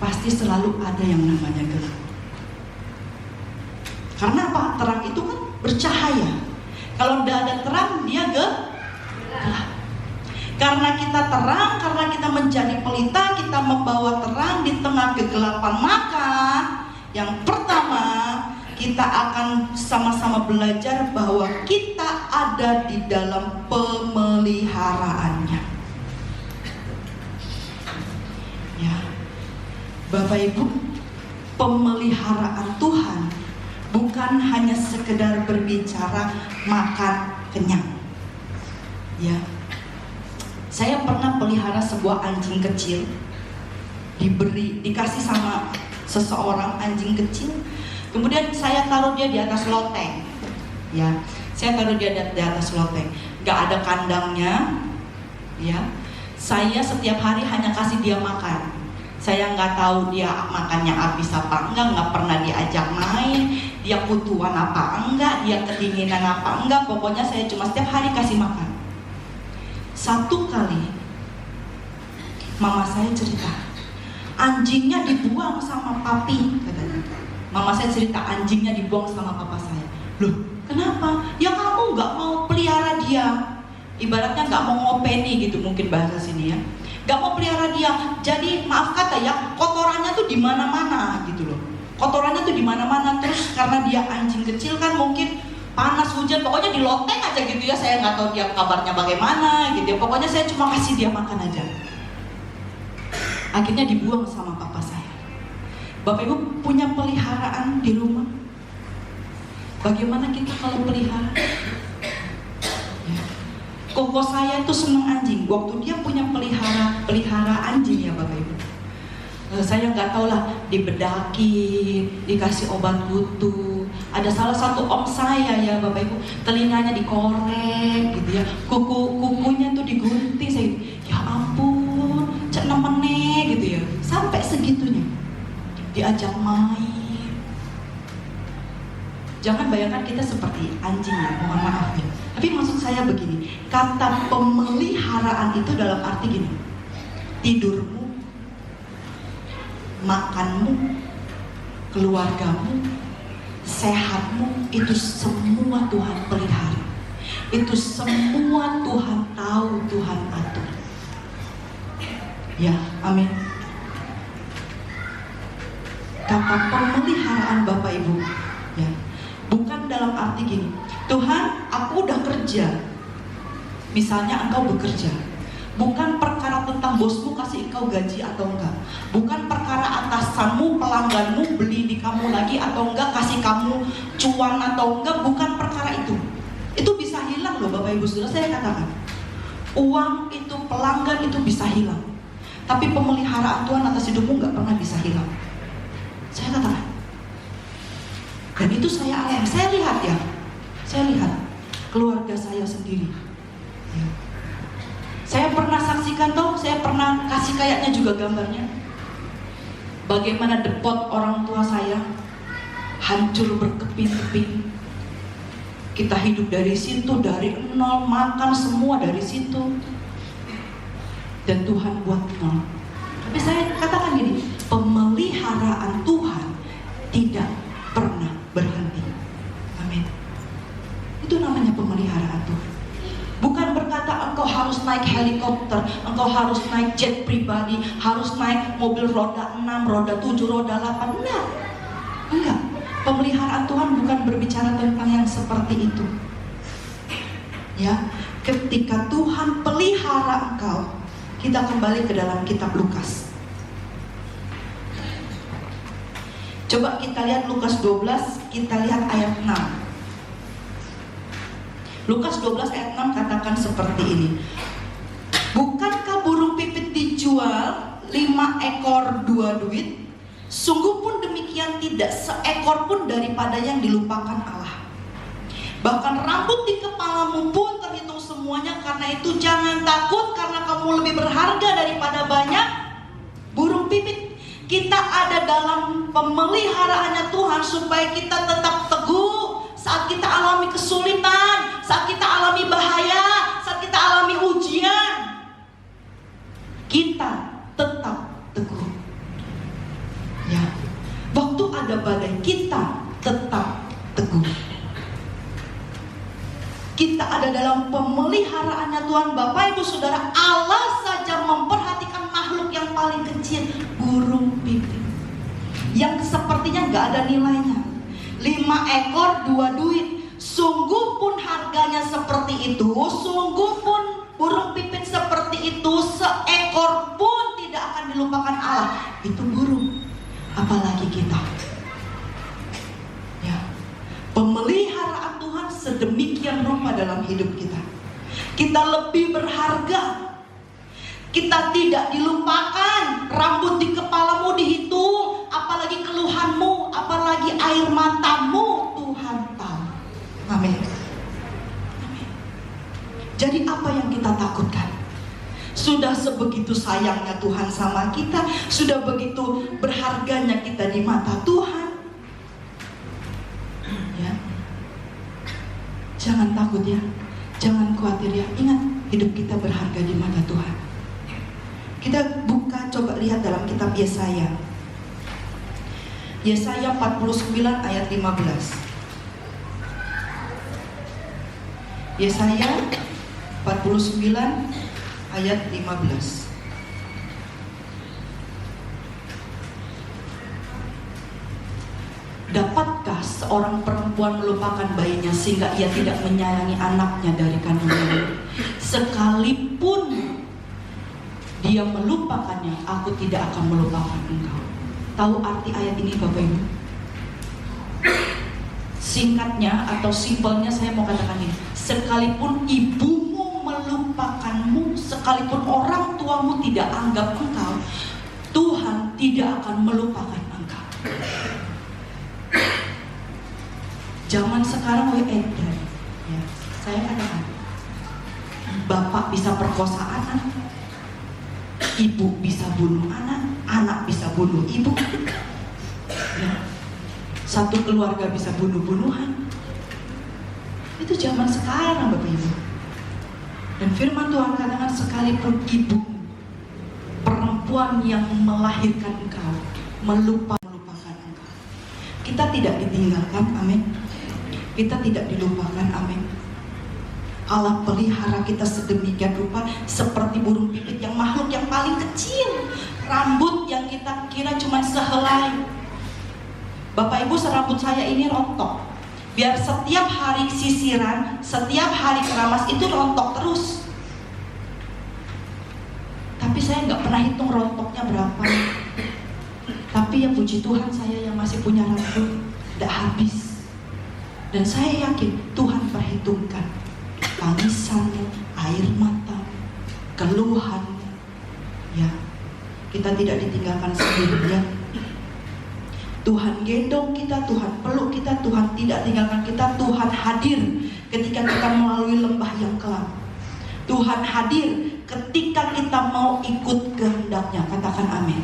Pasti selalu ada yang namanya gelap. Karena apa? Terang itu kan bercahaya. Kalau tidak ada terang, dia gelap. Karena kita terang, karena kita menjadi pelita, kita membawa terang di tengah kegelapan, maka yang pertama kita akan sama-sama belajar bahwa kita ada di dalam pemeliharaannya. Ya. Bapak Ibu, pemeliharaan Tuhan bukan hanya sekedar berbicara makan kenyang. Ya, saya pernah pelihara sebuah anjing kecil, dikasih sama seseorang anjing kecil. Kemudian saya taruh dia di atas loteng. Ya, saya taruh dia di atas loteng. Gak ada kandangnya. Ya, saya setiap hari hanya kasih dia makan. Saya nggak tahu dia makannya habis apa nggak pernah diajak main, dia kutuan apa enggak, dia kedinginan apa enggak, pokoknya saya cuma setiap hari kasih makan. Satu kali Mama saya cerita, anjingnya dibuang sama papi, katanya. Mama saya cerita anjingnya dibuang sama papa saya. Loh, kenapa? Ya kamu nggak mau pelihara dia. Ibaratnya nggak mau ngopeni gitu, mungkin bahasa sini ya. Nggak mau pelihara dia. Jadi maaf kata ya, kotorannya tuh di mana-mana gitu loh. Kotorannya tuh di mana-mana. Terus karena dia anjing kecil kan mungkin panas, hujan, pokoknya di loteng aja gitu ya. Saya nggak tahu dia kabarnya bagaimana gitu ya. Pokoknya saya cuma kasih dia makan aja. Akhirnya dibuang sama papa saya. Bapak Ibu punya peliharaan di rumah? Bagaimana kita kalau pelihara? Ya. Koko saya itu senang anjing. Waktu dia punya pelihara anjing ya Bapak Ibu. Saya nggak tahu lah, dibedaki, dikasih obat kutu. Ada salah satu om saya ya Bapak Ibu, telinganya dikorek gitu ya, kukunya tuh digunting. Saya ya ampun, cek nemene gitu ya, sampai segitunya. Diajak main. Jangan bayangkan kita seperti anjing ya, mohon maaf ya. Tapi maksud saya begini, kata pemeliharaan itu dalam arti gini, tidurmu, makanmu, keluargamu, sehatmu, itu semua Tuhan pelihara. Itu semua Tuhan tahu, Tuhan atur. Ya, amin. Kata pemeliharaan Bapak Ibu, ya, bukan dalam arti gini, Tuhan, aku udah kerja. Misalnya engkau bekerja, bukan perkara tentang bosmu kasih engkau gaji atau enggak, bukan perkara atasanmu, pelangganmu beli di kamu lagi atau enggak, kasih kamu cuan atau enggak, bukan perkara itu. Itu bisa hilang loh Bapak Ibu Saudara, saya katakan. Uang itu, pelanggan itu bisa hilang, tapi pemeliharaan Tuhan atas hidupmu enggak pernah bisa hilang. Saya katakan. Dan itu saya alami, saya lihat ya, saya lihat keluarga saya sendiri ya. Saya pernah saksikan toh, saya pernah kasih kayaknya juga gambarnya, bagaimana depot orang tua saya hancur berkeping-keping. Kita hidup dari situ, dari nol, makan semua dari situ, dan Tuhan buat nol. Tapi saya katakan gini, pemeliharaan Tuhan tidak pernah berhenti. Amin. Itu namanya pemeliharaan Tuhan. Bukan berkata engkau harus naik helikopter, engkau harus naik jet pribadi, harus naik mobil roda 6, roda 7, roda 8. Enggak. Pemeliharaan Tuhan bukan berbicara tentang yang seperti itu. Ya, ketika Tuhan pelihara engkau, kita kembali ke dalam kitab Lukas. Coba kita lihat Lukas 12, kita lihat ayat 6. Lukas 12 ayat 6 katakan seperti ini. Bukankah burung pipit dijual 5 ekor 2 duit? Sungguh pun demikian tidak seekor pun daripada yang dilupakan Allah. Bahkan rambut di kepalamu pun terhitung semuanya. Karena itu jangan takut, karena kamu lebih berharga daripada banyak burung pipit. Kita ada dalam pemeliharaannya Tuhan supaya kita tetap teguh saat kita alami kesulitan, saat kita alami bahaya, saat kita alami ujian. Kita tetap teguh. Ya, waktu ada badai kita tetap teguh. Kita ada dalam pemeliharaannya Tuhan. Bapak Ibu Saudara, Allah saja memperhatikan makhluk yang paling kecil, burung pipit, yang sepertinya gak ada nilainya. 5 ekor 2 duit. Sungguh pun harganya seperti itu, sungguh pun burung pipit seperti itu, seekor pun tidak akan dilupakan Allah. Itu burung, apalagi kita. Ya, pemeliharaan Tuhan sedemikian rupa dalam hidup kita. Kita lebih berharga. Kita tidak dilupakan. Rambut di kepalamu dihitung, apalagi keluhanmu, apalagi air matamu, Tuhan tahu. Amin. Amin. Jadi apa yang kita takutkan? Sudah sebegitu sayangnya Tuhan sama kita, sudah begitu berharganya kita di mata Tuhan. Ya. Jangan takut ya, jangan khawatir ya. Ingat, hidup kita berharga di mata Tuhan. Kita bukan terlihat dalam kitab Yesaya. Yesaya 49 ayat 15. Yesaya 49 ayat 15. Dapatkah seorang perempuan melupakan bayinya sehingga ia tidak menyayangi anaknya dari kandungannya? Sekalipun dia melupakannya, aku tidak akan melupakan engkau. Tahu arti ayat ini Bapak Ibu? Singkatnya atau simpelnya saya mau katakan ini. Sekalipun ibumu melupakanmu, sekalipun orang tuamu tidak anggap engkau, Tuhan tidak akan melupakan engkau. Zaman sekarang edar, ya, saya katakan, bapak bisa perkosa anak, ibu bisa bunuh anak, anak bisa bunuh ibu, ya, satu keluarga bisa bunuh-bunuhan. Itu zaman sekarang Bapak Ibu. Dan firman Tuhan katakan, sekalipun ibu, perempuan yang melahirkan engkau, melupakan engkau, kita tidak ditinggalkan, amin. Kita tidak dilupakan, amin. Allah pelihara kita sedemikian rupa seperti burung pipit, yang makhluk yang paling kecil, rambut yang kita kira cuma sehelai. Bapak Ibu, serambut saya ini rontok. Biar setiap hari sisiran, setiap hari keramas itu rontok terus. Tapi saya nggak pernah hitung rontoknya berapa. Tapi ya puji Tuhan, saya yang masih punya rambut tidak habis. Dan saya yakin Tuhan perhitungkan tangisannya, air mata, keluhannya. Ya, kita tidak ditinggalkan sendirian. Tuhan gendong kita, Tuhan peluk kita, Tuhan tidak tinggalkan kita. Tuhan hadir ketika kita melalui lembah yang kelam. Tuhan hadir ketika kita mau ikut kehendaknya. Katakan amin.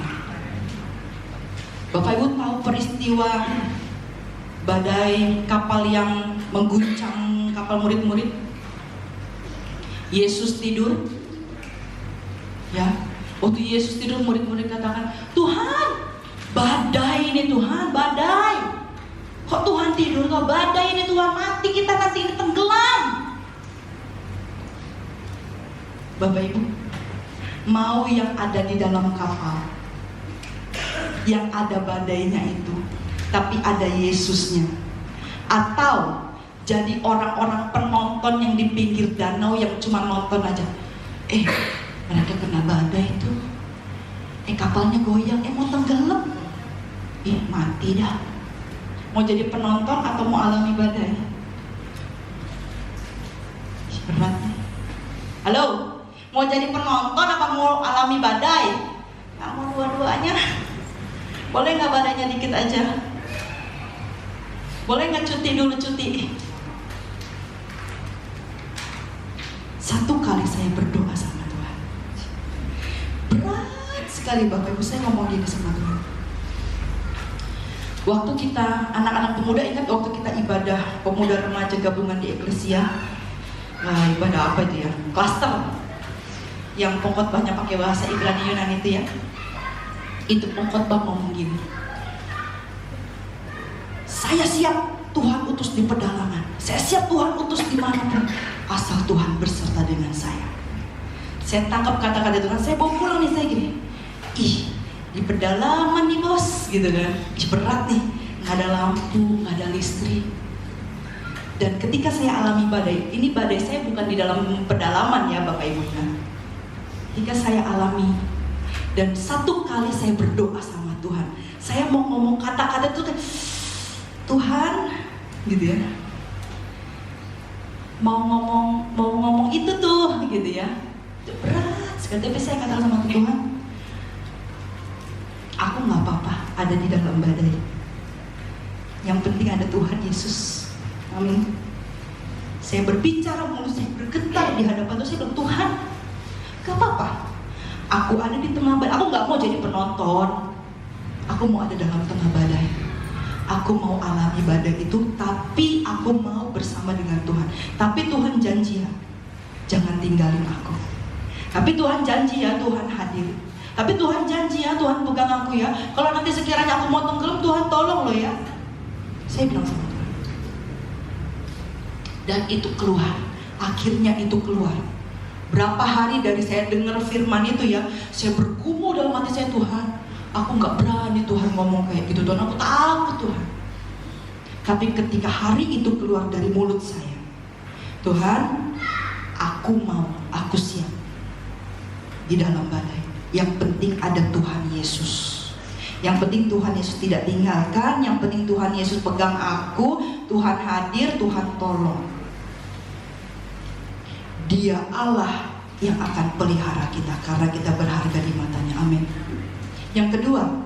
Bapak Ibu tahu peristiwa badai kapal yang mengguncang kapal murid-murid? Yesus tidur, ya. Waktu Yesus tidur, murid-murid katakan, Tuhan, badai ini Tuhan, badai. Kok Tuhan tidur? Kok badai ini Tuhan, mati kita nanti ini tenggelam. Bapak Ibu, mau yang ada di dalam kapal, yang ada badainya itu, tapi ada Yesusnya, atau jadi orang-orang penonton yang di pinggir danau yang cuma nonton aja. Mereka kena badai itu, kapalnya goyang, mau tenggelam, mati dah. Mau jadi penonton atau mau alami badai? Berat nih. Halo, mau jadi penonton apa mau alami badai? Nggak mau dua-duanya. Boleh nggak badainya dikit aja? Boleh nggak cuti dulu, cuti? Satu kali saya berdoa sama Tuhan. Berat sekali Bapak Ibu, saya ngomong gini sama Tuhan. Waktu kita anak-anak pemuda, ingat waktu kita ibadah pemuda remaja gabungan di Eklesia, ibadah apa itu ya? Klaster. Yang pengkhotbahnya pakai bahasa Ibrani Yunani itu ya. Itu pengkhotbah ngomong gini. Saya siap Tuhan utus di pedalaman. Saya siap Tuhan utus dimanapun, asal Tuhan berserta dengan saya. Saya tangkap kata-kata Tuhan, saya bawa pulang nih, saya gini. Di pedalaman nih bos, gitu kan. Berat nih, nggak ada lampu, nggak ada listrik. Dan ketika saya alami badai, ini badai saya bukan di dalam pedalaman ya Bapak Ibu. Ketika saya alami, dan satu kali saya berdoa sama Tuhan, saya mau ngomong kata-kata itu kan, Tuhan, gitu ya, mau ngomong itu tuh, gitu ya, berat sekali. Tapi saya katakan sama Tuhan, aku nggak apa-apa ada di dalam badai. Yang penting ada Tuhan Yesus. Amin. Saya berbicara mulut saya bergetar di hadapan Tuhan. Saya bilang, Tuhan, gak apa-apa. Aku ada di tengah badai. Aku nggak mau jadi penonton. Aku mau ada dalam tengah badai. Aku mau alami badai itu, tapi aku mau bersama dengan Tuhan. Tapi Tuhan janji ya, jangan tinggalin aku. Tapi Tuhan janji ya, Tuhan hadir. Tapi Tuhan janji ya, Tuhan pegang aku ya. Kalau nanti sekiranya aku mau tenggelam, Tuhan tolong lo ya. Saya bilang sama Tuhan. Dan itu keluar. Akhirnya itu keluar. Berapa hari dari saya dengar firman itu ya, saya bergumul dalam hati saya, Tuhan, aku gak berani Tuhan ngomong kayak gitu, Tuhan, aku takut Tuhan. Tapi ketika hari itu keluar dari mulut saya, Tuhan, aku mau, aku siap di dalam badai. Yang penting ada Tuhan Yesus. Yang penting Tuhan Yesus tidak tinggalkan. Yang penting Tuhan Yesus pegang aku. Tuhan hadir, Tuhan tolong. Dia Allah yang akan pelihara kita, karena kita berharga di matanya. Amin. Yang kedua,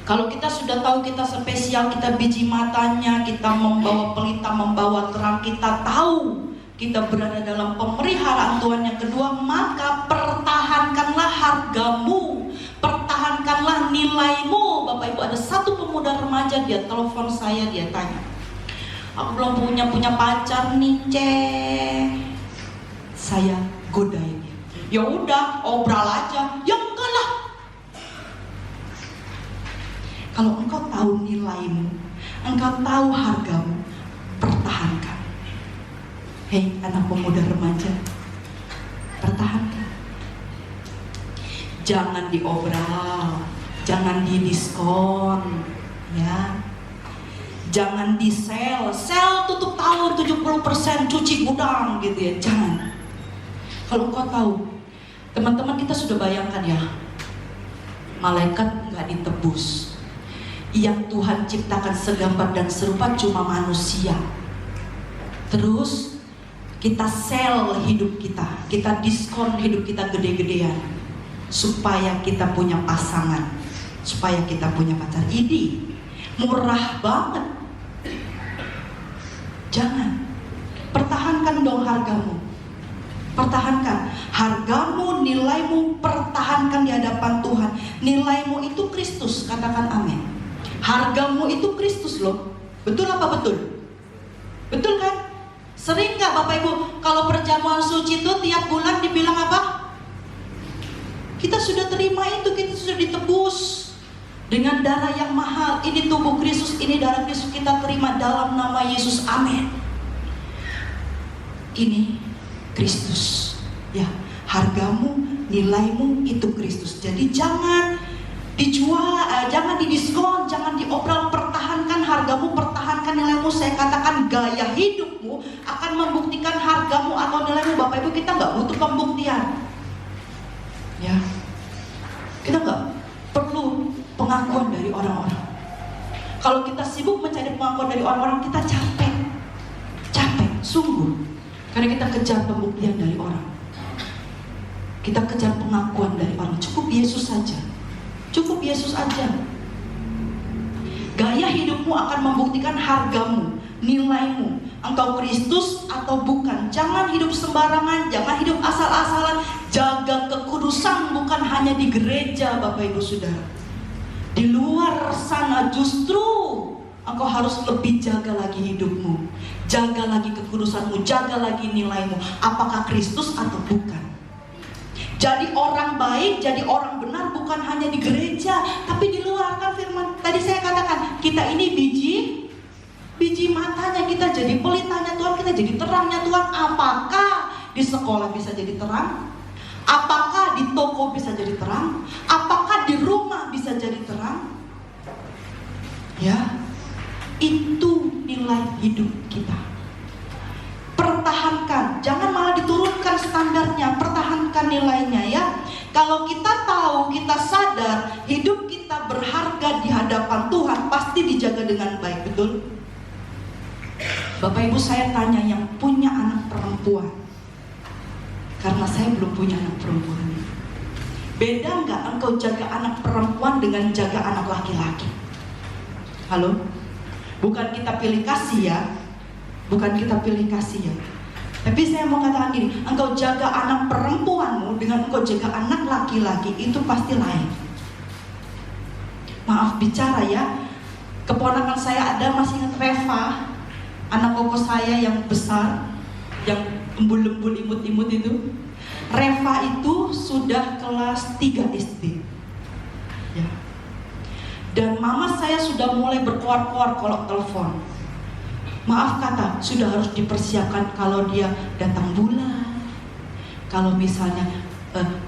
kalau kita sudah tahu kita spesial, kita biji matanya, kita membawa pelita, membawa terang, kita tahu kita berada dalam pemeliharaan Tuhan. Yang kedua, maka pertahankanlah hargamu, pertahankanlah nilaimu. Bapak Ibu, ada satu pemuda remaja, dia telepon saya, dia tanya, aku belum punya pacar nih, Cek. Saya godain dia. Ya udah, obral aja. Ya enggak lah. Kalau engkau tahu nilaimu, engkau tahu hargamu, pertahankan. Hei anak pemuda remaja, pertahankan. Jangan diobral, jangan didiskon, ya. Jangan di-sell tutup tahun 70%, cuci gudang gitu ya, jangan. Kalau engkau tahu, teman-teman kita sudah bayangkan ya, malaikat nggak ditebus. Yang Tuhan ciptakan segambar dan serupa cuma manusia. Terus kita sell hidup kita diskon hidup kita gede-gedean supaya kita punya pasangan, supaya kita punya pacar. Ini murah banget. Jangan. Pertahankan dong hargamu. Pertahankan hargamu, nilaimu, pertahankan di hadapan Tuhan. Nilaimu itu Kristus, katakan amin. Hargamu itu Kristus loh. Betul apa betul? Betul kan? Sering gak Bapak Ibu kalau perjamuan suci itu tiap bulan dibilang apa? Kita sudah terima itu, kita sudah ditebus dengan darah yang mahal. Ini tubuh Kristus, ini darah Kristus, kita terima dalam nama Yesus, amin. Ini Kristus, ya. Hargamu, nilaimu itu Kristus. Jadi jangan dijual, jangan didiskon, jangan diobral. Pertahankan hargamu, pertahankan nilaimu. Saya katakan gaya hidupmu akan membuktikan hargamu atau nilaimu. Bapak Ibu, kita nggak butuh pembuktian, ya. Kita nggak perlu pengakuan dari orang-orang. Kalau kita sibuk mencari pengakuan dari orang-orang, kita capek, sungguh. Karena kita kejar pembuktian dari orang, kita kejar pengakuan dari orang. Cukup Yesus saja. Cukup Yesus aja. Gaya hidupmu akan membuktikan hargamu, nilaimu. Engkau Kristus atau bukan. Jangan hidup sembarangan, jangan hidup asal-asalan. Jaga kekudusan bukan hanya di gereja, Bapak Ibu Saudara. Di luar sana justru engkau harus lebih jaga lagi hidupmu, jaga lagi kekudusanmu, jaga lagi nilaimu. Apakah Kristus atau bukan? Jadi orang baik, jadi orang benar bukan hanya di gereja, tapi di luar. Kan firman tadi saya katakan, kita ini biji matanya, kita jadi pelitanya Tuhan, kita jadi terangnya Tuhan. Apakah di sekolah bisa jadi terang? Apakah di toko bisa jadi terang? Apakah di rumah bisa jadi terang? Ya, itu nilai hidup kita. Pertahankan, jangan malah diturunkan standarnya, pertahankan nilainya ya. Kalau kita tahu, kita sadar hidup kita berharga di hadapan Tuhan, pasti dijaga dengan baik, betul? Bapak Ibu, saya tanya yang punya anak perempuan, karena saya belum punya anak perempuan. Beda nggak engkau jaga anak perempuan dengan jaga anak laki-laki? Halo? Bukan kita pilih kasih ya, bukan kita pilih kasih ya. Tapi saya mau katakan gini, engkau jaga anak perempuanmu dengan engkau jaga anak laki-laki itu pasti lain. Maaf bicara ya, keponakan saya ada, masih ingat Reva, anak koko saya yang besar, yang embul-embul imut-imut itu. Reva itu sudah kelas 3 SD. Ya. Dan mama saya sudah mulai berkuar-kuar kalau telepon. Maaf kata, sudah harus dipersiapkan kalau dia datang bulan. Kalau misalnya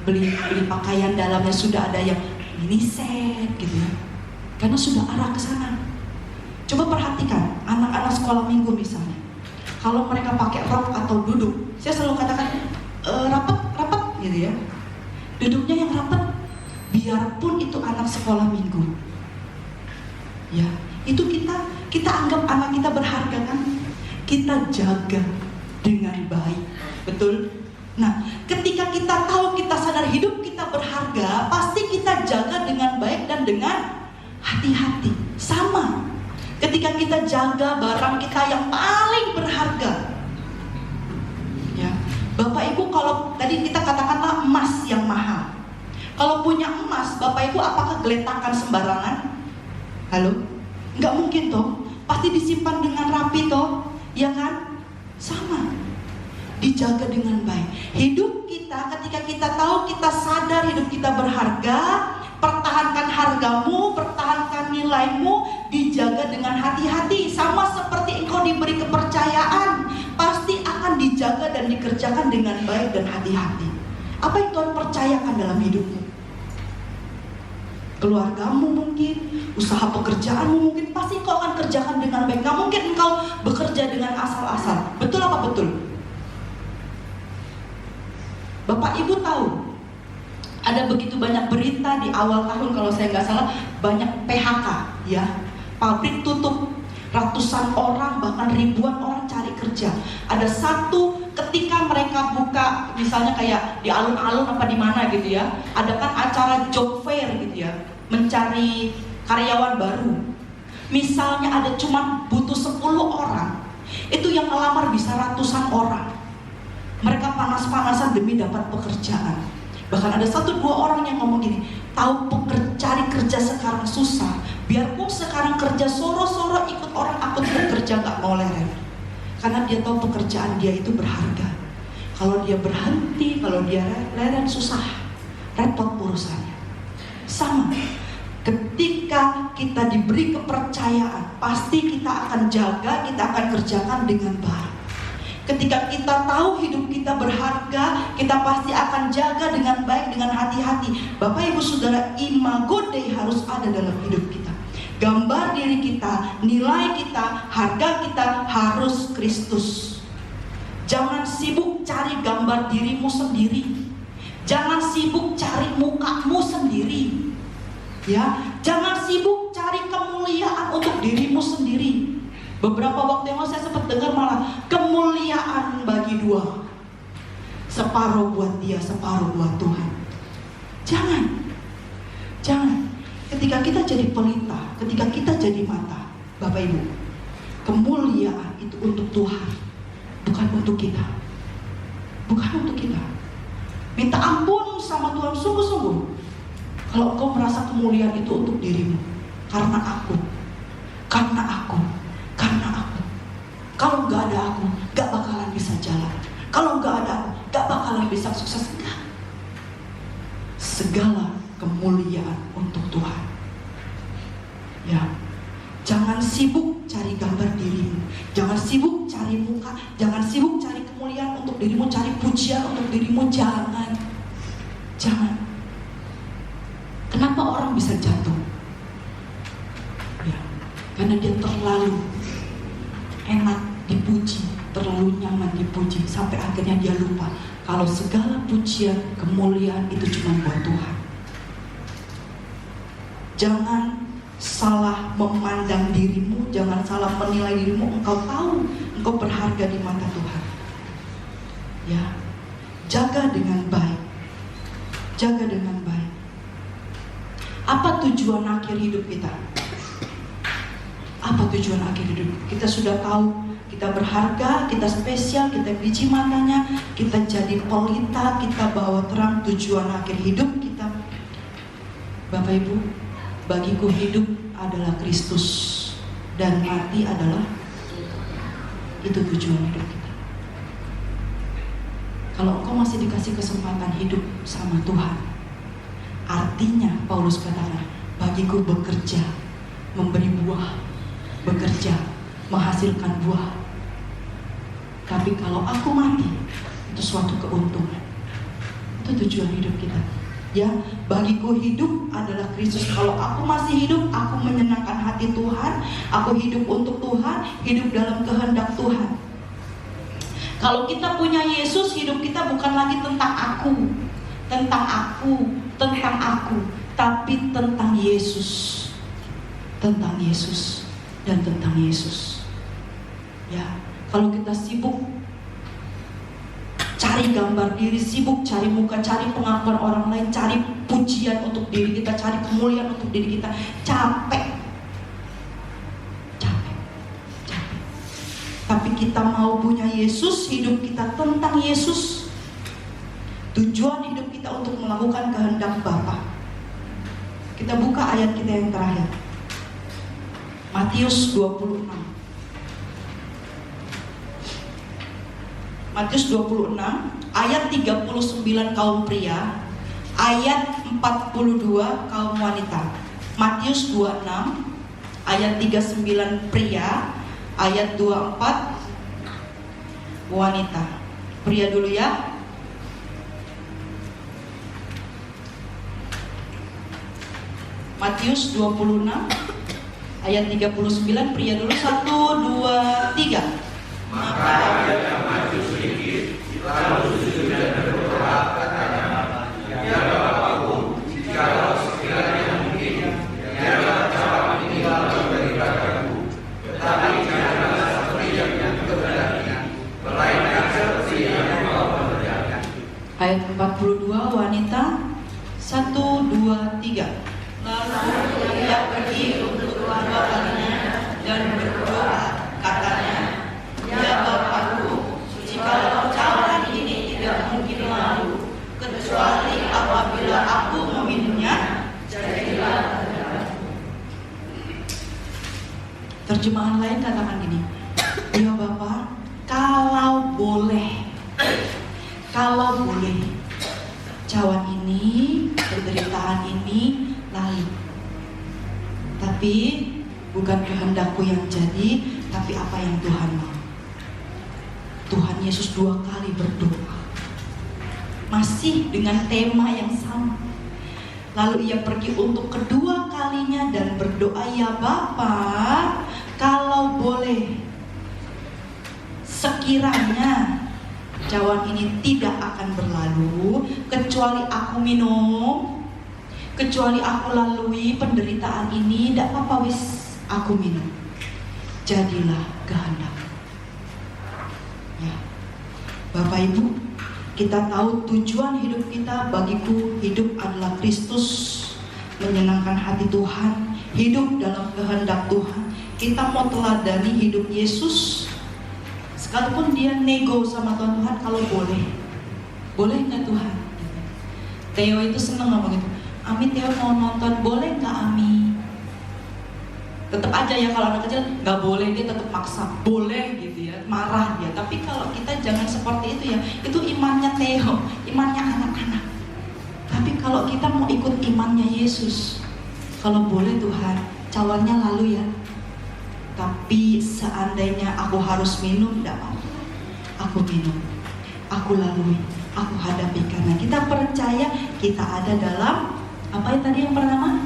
beli pakaian dalamnya sudah ada yang mini set gitu ya. Karena sudah arah ke sana. Coba perhatikan anak-anak sekolah minggu misalnya. Kalau mereka pakai rok atau duduk, saya selalu katakan rapat gitu ya. Duduknya yang rapat, biarpun itu anak sekolah minggu. Ya, itu kita anggap anak kita berharga kan? Kita jaga dengan baik, betul? Nah, ketika kita tahu, kita sadar hidup kita berharga, pasti kita jaga dengan baik dan dengan hati-hati. Sama, ketika kita jaga barang kita yang paling berharga. Ya, Bapak Ibu, kalau tadi kita katakanlah emas yang mahal. Kalau punya emas, Bapak Ibu apakah geletakan sembarangan? Halo? Nggak mungkin toh, pasti disimpan dengan rapi toh, ya kan? Sama, dijaga dengan baik. Hidup kita, ketika kita tahu, kita sadar hidup kita berharga, pertahankan hargamu, pertahankan nilaimu, dijaga dengan hati-hati. Sama seperti engkau diberi kepercayaan, pasti akan dijaga dan dikerjakan dengan baik dan hati-hati. Apa yang Tuhan percayakan dalam hidupmu? Keluargamu mungkin, usaha pekerjaanmu mungkin, pasti engkau akan kerjakan dengan baik. Gak mungkin engkau bekerja dengan asal-asal. Betul apa betul? Bapak Ibu tahu, ada begitu banyak berita di awal tahun, kalau saya nggak salah, banyak PHK ya. Pabrik tutup, ratusan orang bahkan ribuan orang cari kerja. Ada satu ketika mereka buka, misalnya kayak di alun-alun apa di mana gitu ya, ada kan acara job fair gitu ya, mencari karyawan baru. Misalnya ada cuma butuh 10 orang, itu yang ngelamar bisa ratusan orang. Mereka panas-panasan demi dapat pekerjaan. Bahkan ada 1-2 orang yang ngomong gini, tahu cari kerja sekarang susah, biarpun sekarang kerja soro-soro ikut orang akut bekerja gak mau leren. Karena dia tahu pekerjaan dia itu berharga. Kalau dia berhenti, kalau dia leren susah, repot urusannya. Sama, ketika kita diberi kepercayaan, pasti kita akan jaga, kita akan kerjakan dengan baik. Ketika kita tahu hidup kita berharga, kita pasti akan jaga dengan baik, dengan hati-hati. Bapak Ibu Saudara, imago Dei harus ada dalam hidup kita. Gambar diri kita, nilai kita, harga kita harus Kristus. Jangan sibuk cari gambar dirimu sendiri. Jangan sibuk cari mukamu sendiri. Ya, jangan sibuk cari kemuliaan untuk dirimu sendiri. Beberapa waktu yang lalu saya sempat dengar malah kemuliaan bagi 2. Separuh buat dia, separuh buat Tuhan. Jangan. Ketika kita jadi pelita, ketika kita jadi mata, Bapak Ibu, kemuliaan itu untuk Tuhan, bukan untuk kita. Bukan untuk kita. Minta ampun sama Tuhan sungguh-sungguh kalau engkau merasa kemuliaan itu untuk dirimu. Karena aku. Kalau nggak ada aku, nggak bakalan bisa jalan. Kalau nggak ada aku, nggak bakalan bisa sukses. Enggak. Segala kemuliaan untuk Tuhan. Ya, jangan sibuk cari gambar dirimu, jangan sibuk cari muka, jangan sibuk cari kemuliaan untuk dirimu, cari pujian untuk dirimu. Jangan. Kenapa orang bisa jatuh? Ya, karena dia terlalu enak dipuji, terlalu nyaman dipuji, sampai akhirnya dia lupa kalau segala pujian, kemuliaan itu cuma buat Tuhan. Jangan salah memandang dirimu, jangan salah menilai dirimu. Engkau tahu engkau berharga di mata Tuhan. Ya, jaga dengan baik. Jaga dengan baik. Apa tujuan akhir hidup kita? Apa tujuan akhir hidup? Kita sudah tahu kita berharga, kita spesial, kita biji matanya, kita jadi pelita, kita bawa terang. Tujuan akhir hidup kita, Bapak Ibu, bagiku hidup adalah Kristus dan mati adalah, itu tujuan hidup kita. Kalau engkau masih dikasih kesempatan hidup sama Tuhan, artinya Paulus katakan, bagiku bekerja, memberi buah, bekerja, menghasilkan buah. Tapi kalau aku mati, itu suatu keuntungan. Itu tujuan hidup kita. Ya, bagiku hidup adalah Kristus. Kalau aku masih hidup, aku menyenangkan hati Tuhan, aku hidup untuk Tuhan, hidup dalam kehendak Tuhan. Kalau kita punya Yesus, hidup kita bukan lagi tentang aku, tapi tentang Yesus, dan tentang Yesus. Ya, kalau kita sibuk cari gambar diri, sibuk cari muka, cari pengakuan orang lain, cari pujian untuk diri kita, cari kemuliaan untuk diri kita, capek. Tapi kita mau punya Yesus, hidup kita tentang Yesus. Tujuan hidup kita untuk melakukan kehendak Bapa. Kita buka ayat kita yang terakhir, Matius 26. Matius 26 ayat 39 kaum pria, ayat 42 kaum wanita. Matius 26 ayat 39 pria, ayat 24 wanita. Pria dulu ya. Matius 26 ayat 39 pria dulu. 1, 2, 3. Maka dia maju sedikit, lalu sujud dan berdoa, katanya, ya Bapakku, jikalau sekiranya mungkin, biarlah cawan ini lalu daripadaku, tetapi janganlah seperti yang kehendaknya, melainkan seperti yang Engkau kehendakkan. Ayat 42 wanita. 1, 2, 3. Lalu ia pergi untuk kedua kalinya dan berdoa, katanya, ya Bapakku, jikalau cawan ini tidak mungkin lalu, kecuali apabila aku meminumnya, jadilah padaku. Terjemahan lain katakan gini, ya Bapa, kalau boleh, cawan ini, penderitaan ini lalu. Tapi bukan kehendakku yang jadi, tapi apa yang Tuhan mau. Tuhan Yesus 2 kali berdoa, masih dengan tema yang sama. Lalu ia pergi untuk kedua kalinya dan berdoa, ya Bapa, kalau boleh, sekiranya cawan ini tidak akan berlalu, kecuali aku minum, kecuali aku lalui penderitaan ini, tidak apa-apa wis, aku minum. Jadilah kehendak. Ya. Bapak Ibu, kita tahu tujuan hidup kita. Bagiku hidup adalah Kristus, menyenangkan hati Tuhan, hidup dalam kehendak Tuhan. Kita mau teladani hidup Yesus, sekalipun dia nego sama Tuhan, kalau boleh nggak Tuhan? Theo itu seneng ngomong gitu, Ami Theo mau nonton, boleh nggak Ami? Tetap aja ya, kalau anak kecil nggak boleh, dia tetap maksa, boleh gitu ya, marah dia. Tapi kalau kita jangan seperti itu ya, itu imannya Theo, imannya anak-anak. Tapi kalau kita mau ikut imannya Yesus, kalau boleh Tuhan, cawannya lalu ya. Tapi seandainya aku harus minum, tidak apa-apa, aku minum, aku lalui, aku hadapi, karena kita percaya kita ada dalam apa yang tadi yang pertama,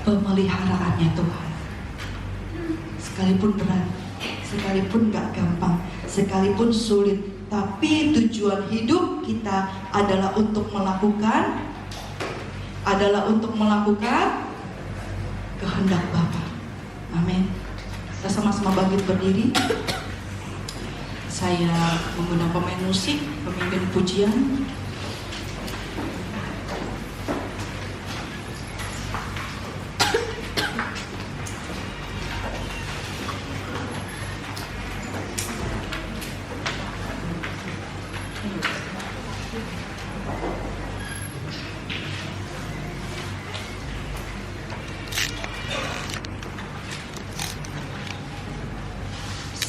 pemeliharaannya Tuhan. Sekalipun berat, sekalipun gak gampang, sekalipun sulit, tapi tujuan hidup kita adalah untuk melakukan kehendak Bapa. Amin. Kita sama-sama bangkit berdiri. Saya menggunakan pemain musik, pemimpin pujian.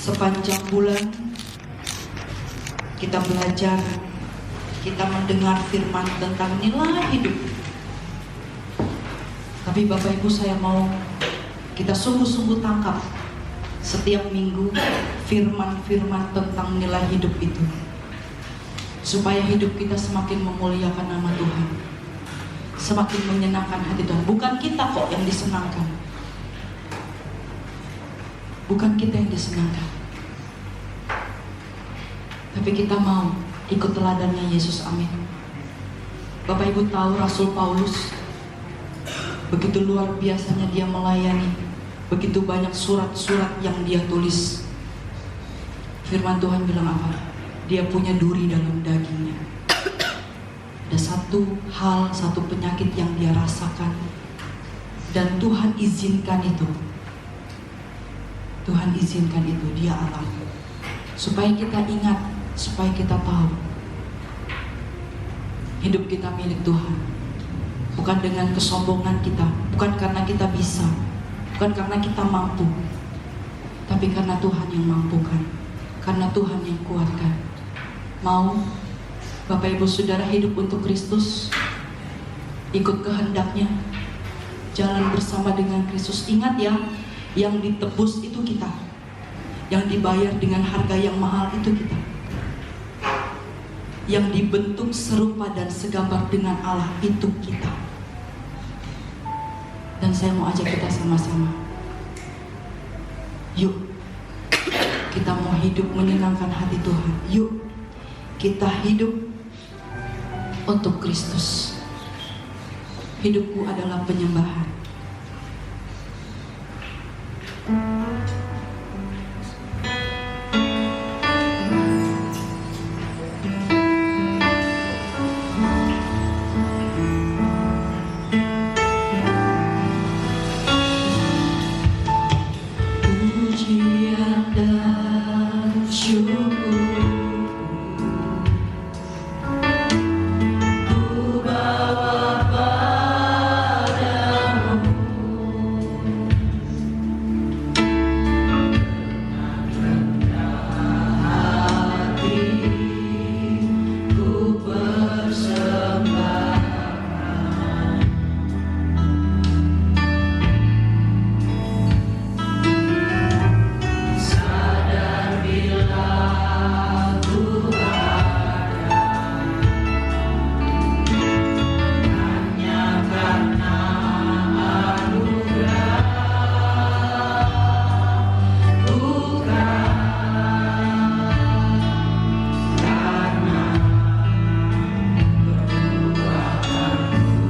Sepanjang bulan kita belajar, kita mendengar firman tentang nilai hidup. Tapi Bapak Ibu, saya mau kita sungguh-sungguh tangkap setiap minggu firman-firman tentang nilai hidup itu, supaya hidup kita semakin memuliakan nama Tuhan, semakin menyenangkan hati Tuhan. Bukan kita kok yang disenangkan, bukan kita yang disenangkan, tapi kita mau ikut teladannya Yesus. Amin. Bapak Ibu tahu Rasul Paulus, begitu luar biasanya dia melayani, begitu banyak surat-surat yang dia tulis. Firman Tuhan bilang apa? Dia punya duri dalam dagingnya. Ada satu hal, satu penyakit yang dia rasakan, dan Tuhan izinkan itu. Tuhan izinkan itu, dia alami, supaya kita ingat, supaya kita tahu hidup kita milik Tuhan. Bukan dengan kesombongan kita, bukan karena kita bisa, bukan karena kita mampu, tapi karena Tuhan yang mampukan, karena Tuhan yang kuatkan. Mau Bapak Ibu Saudara hidup untuk Kristus, ikut kehendaknya, jalan bersama dengan Kristus. Ingat ya, yang ditebus itu kita, yang dibayar dengan harga yang mahal itu kita, yang dibentuk serupa dan segambar dengan Allah itu kita. Dan saya mau ajak kita sama-sama, yuk kita mau hidup menyenangkan hati Tuhan. Yuk kita hidup untuk Kristus. Hidupku adalah penyembahan. Pujian dan syukur ku bawa padamu. Hati ku persembahkan. Sadar bila ku ada hanya karena anugerah, bukan karena perbuatanku.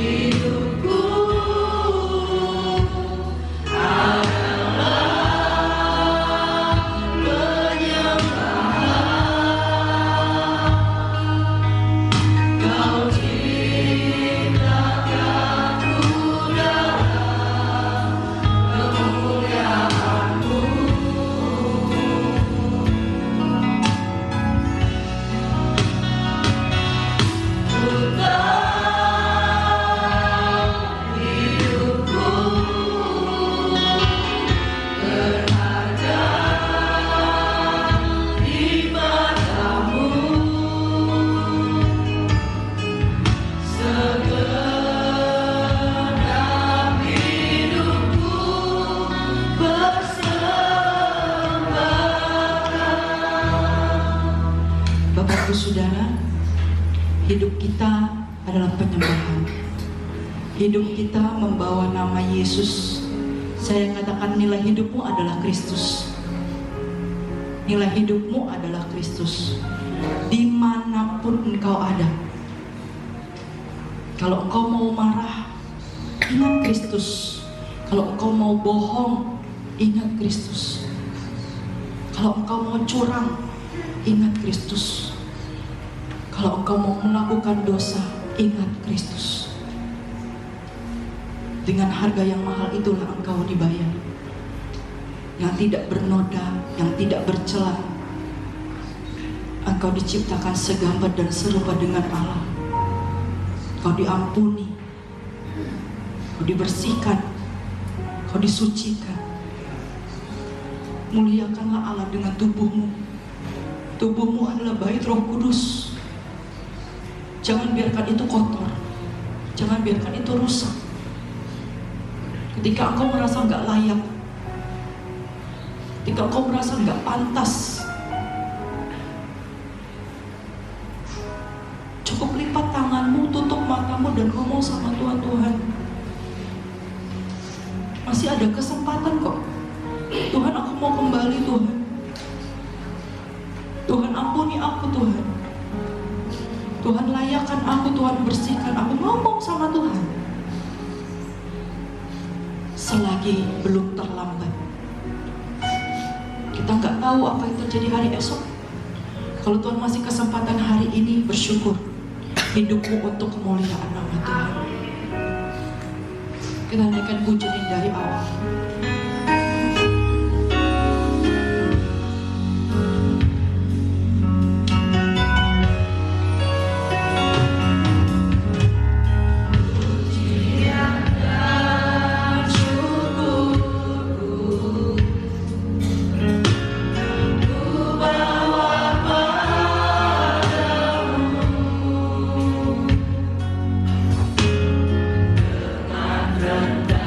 Hidupku adalah penyembahan. Kau ciptakanku dalam kemuliaan-Mu. Ku tahu hidupku berharga di mata-Mu. Segenap hidupku persembahkan. Bapak-Ibu Saudara, hidup kita adalah penyembahan. Hidup kita membawa nama Yesus. Saya katakan nilai hidupmu adalah Kristus. Nilai hidupmu adalah Kristus. Dimanapun engkau ada. Kalau engkau mau marah, ingat Kristus. Kalau engkau mau bohong, ingat Kristus. Kalau engkau mau curang, ingat Kristus. Kalau engkau mau melakukan dosa, ingat Kristus. Dengan harga yang mahal itulah engkau dibayar, yang tidak bernoda, yang tidak bercela. Engkau diciptakan segambar dan serupa dengan Allah. Engkau diampuni, kau dibersihkan, kau disucikan. Muliakanlah Allah dengan tubuhmu. Tubuhmu adalah bait Roh Kudus. Jangan biarkan itu kotor, jangan biarkan itu rusak. Ketika engkau merasa nggak layak, ketika engkau merasa nggak pantas, cukup lipat tanganmu, tutup matamu, dan ngomong sama Tuhan, Tuhan, masih ada kesempatan kok. Tuhan, aku mau kembali, Tuhan. Tuhan, ampuni aku, Tuhan. Tuhan, layakkan aku, Tuhan, bersihkan aku. Ngomong sama Tuhan selagi belum terlambat. Kita nggak tahu apa yang terjadi hari esok. Kalau Tuhan masih kesempatan hari ini, bersyukur hidupmu untuk kemuliaan nama Tuhan. Kita naikkan pujian dari awal. Rendah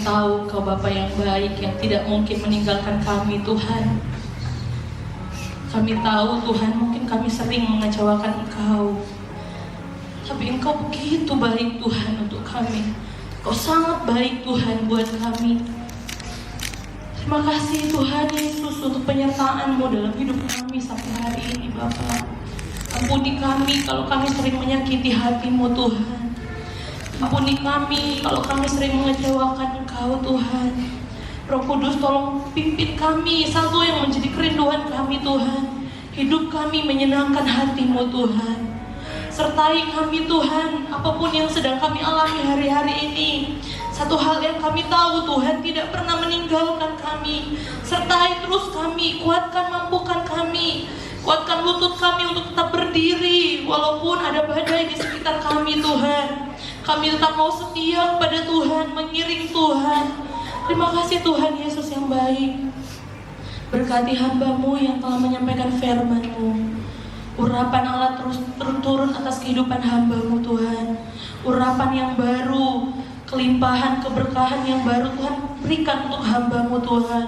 tahu Engkau Bapa yang baik yang tidak mungkin meninggalkan kami Tuhan. Kami tahu Tuhan mungkin kami sering mengecewakan Engkau, tapi Engkau begitu baik Tuhan untuk kami. Engkau sangat baik Tuhan buat kami. Terima kasih Tuhan Yesus untuk penyertaan-Mu dalam hidup kami sampai hari ini Bapa. Ampuni kami kalau kami sering menyakiti hati-Mu Tuhan. Ampuni kami kalau kami sering mengecewakan Engkau Tuhan. Roh Kudus tolong pimpin kami, satu yang menjadi kerinduan kami Tuhan. Hidup kami menyenangkan hati-Mu Tuhan. Sertai kami Tuhan, apapun yang sedang kami alami hari-hari ini. Satu hal yang kami tahu Tuhan tidak pernah meninggalkan kami. Sertai terus kami, kuatkan, mampukan kami. Kuatkan lutut kami untuk tetap berdiri walaupun ada badai di sekitar kami Tuhan. Kami tetap mau setia kepada Tuhan, mengiring Tuhan. Terima kasih Tuhan Yesus yang baik. Berkati hamba-Mu yang telah menyampaikan firman-Mu. Urapan Allah terus turun atas kehidupan hamba-Mu Tuhan. Urapan yang baru, kelimpahan, keberkahan yang baru Tuhan berikan untuk hamba-Mu Tuhan.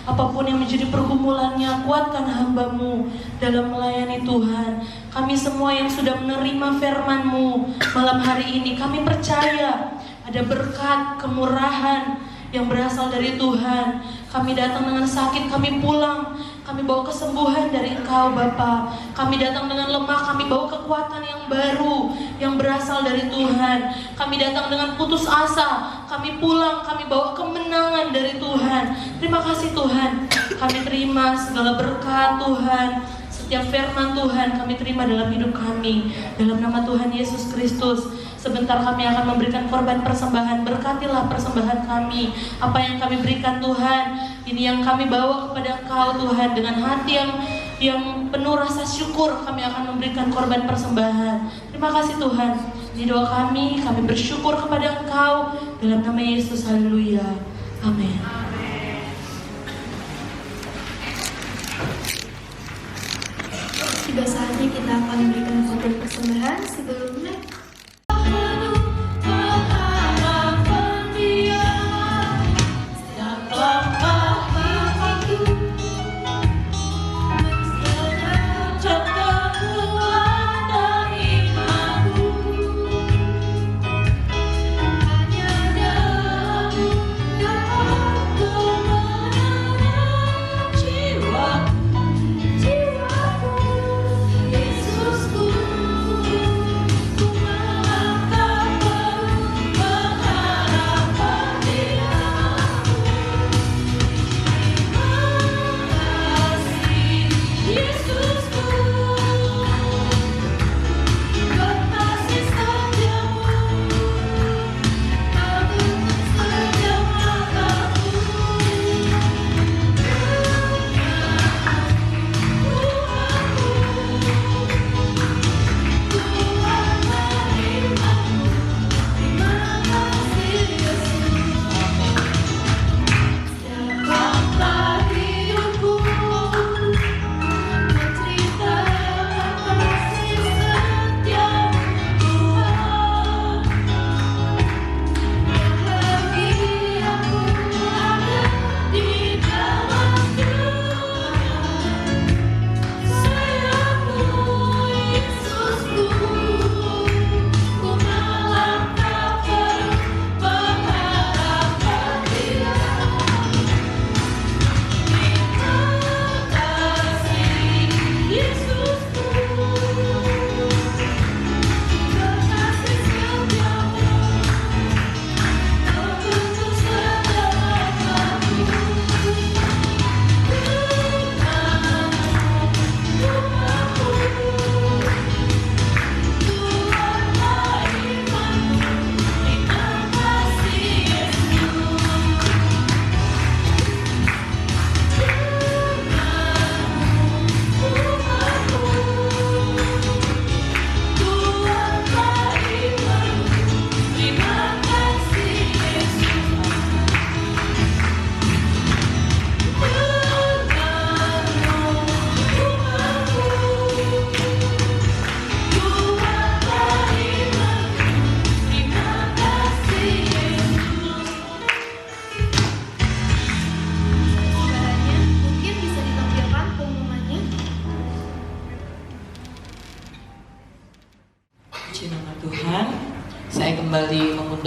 Apapun yang menjadi pergumulannya, kuatkan hamba-Mu dalam melayani Tuhan. Kami semua yang sudah menerima firman-Mu malam hari ini, kami percaya ada berkat, kemurahan yang berasal dari Tuhan. Kami datang dengan sakit, kami pulang, kami bawa kesembuhan dari Engkau Bapa. Kami datang dengan lemah, kami bawa kekuatan yang baru yang berasal dari Tuhan. Kami datang dengan putus asa, kami pulang, kami bawa kemenangan dari Tuhan. Terima kasih Tuhan. Kami terima segala berkat Tuhan. Setiap firman Tuhan kami terima dalam hidup kami. Dalam nama Tuhan Yesus Kristus. Sebentar kami akan memberikan korban persembahan. Berkatilah persembahan kami. Apa yang kami berikan Tuhan, ini yang kami bawa kepada Engkau Tuhan. Dengan hati yang penuh rasa syukur, kami akan memberikan korban persembahan. Terima kasih Tuhan. Ini doa kami bersyukur kepada Engkau. Dalam nama Yesus, haleluya. Amin. Tiba saatnya kita akan memberikan korban persembahan. Sebelumnya Hanya dalam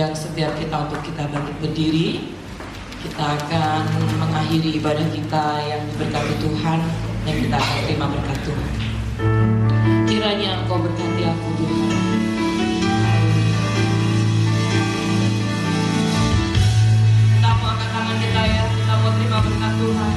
mengajak setiap kita untuk kita bangkit berdiri. Kita akan mengakhiri ibadah kita yang diberkati Tuhan, dan kita akan terima berkat Tuhan. Kiranya Engkau berkati aku Tuhan. Kita mau angkat tangan kita ya, kita mau terima berkat Tuhan.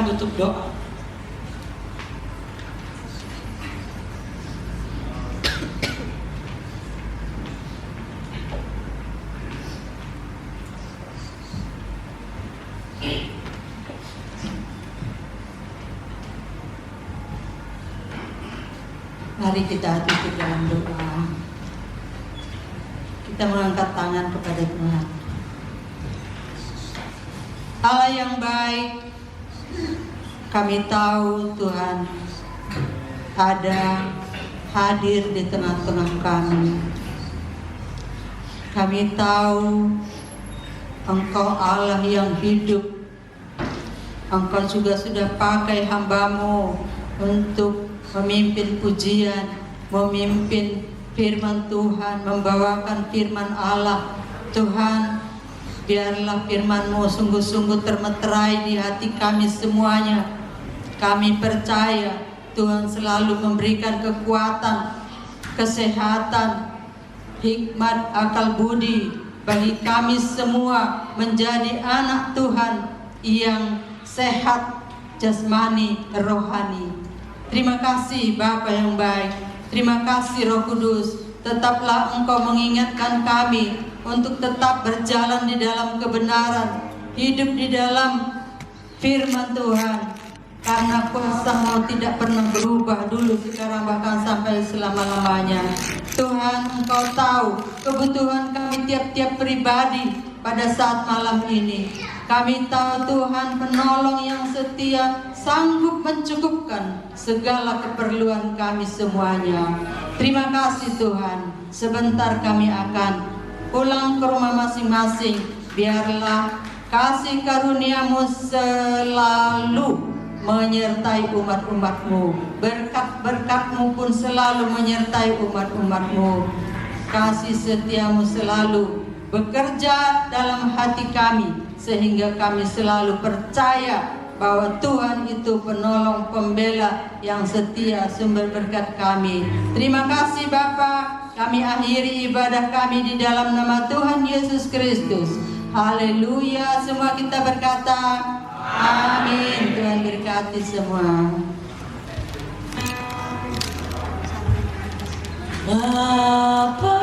Tutup doa. Mari kita tutup dalam doa. Kita mengangkat tangan kepada Tuhan. Allah yang baik, kami tahu Tuhan ada hadir di tengah-tengah kami. Kami tahu Engkau Allah yang hidup. Engkau juga sudah pakai hamba-Mu untuk memimpin pujian, memimpin firman Tuhan, membawakan firman Allah. Tuhan, biarlah firman-Mu sungguh-sungguh termeterai di hati kami semuanya. Kami percaya Tuhan selalu memberikan kekuatan, kesehatan, hikmat, akal budi bagi kami semua menjadi anak Tuhan yang sehat jasmani, rohani. Terima kasih Bapa yang baik. Terima kasih Roh Kudus. Tetaplah Engkau mengingatkan kami untuk tetap berjalan di dalam kebenaran, hidup di dalam firman Tuhan. Karena kuasa-Mu tidak pernah berubah dulu, sekarang, bahkan sampai selama-lamanya. Tuhan, Engkau tahu kebutuhan kami tiap-tiap pribadi pada saat malam ini. Kami tahu Tuhan penolong yang setia sanggup mencukupkan segala keperluan kami semuanya. Terima kasih Tuhan. Sebentar kami akan pulang ke rumah masing-masing. Biarlah kasih karunia-Mu selalu menyertai umat-umat-Mu. Berkat-berkat-Mu pun selalu menyertai umat-umat-Mu. Kasih setia-Mu selalu bekerja dalam hati kami, sehingga kami selalu percaya bahwa Tuhan itu penolong, pembela yang setia, sumber berkat kami. Terima kasih Bapa. kami akhiri ibadah kami di dalam nama Tuhan Yesus Kristus. Haleluya. Semua kita berkata amin. Tuhan berkati semua. Bapa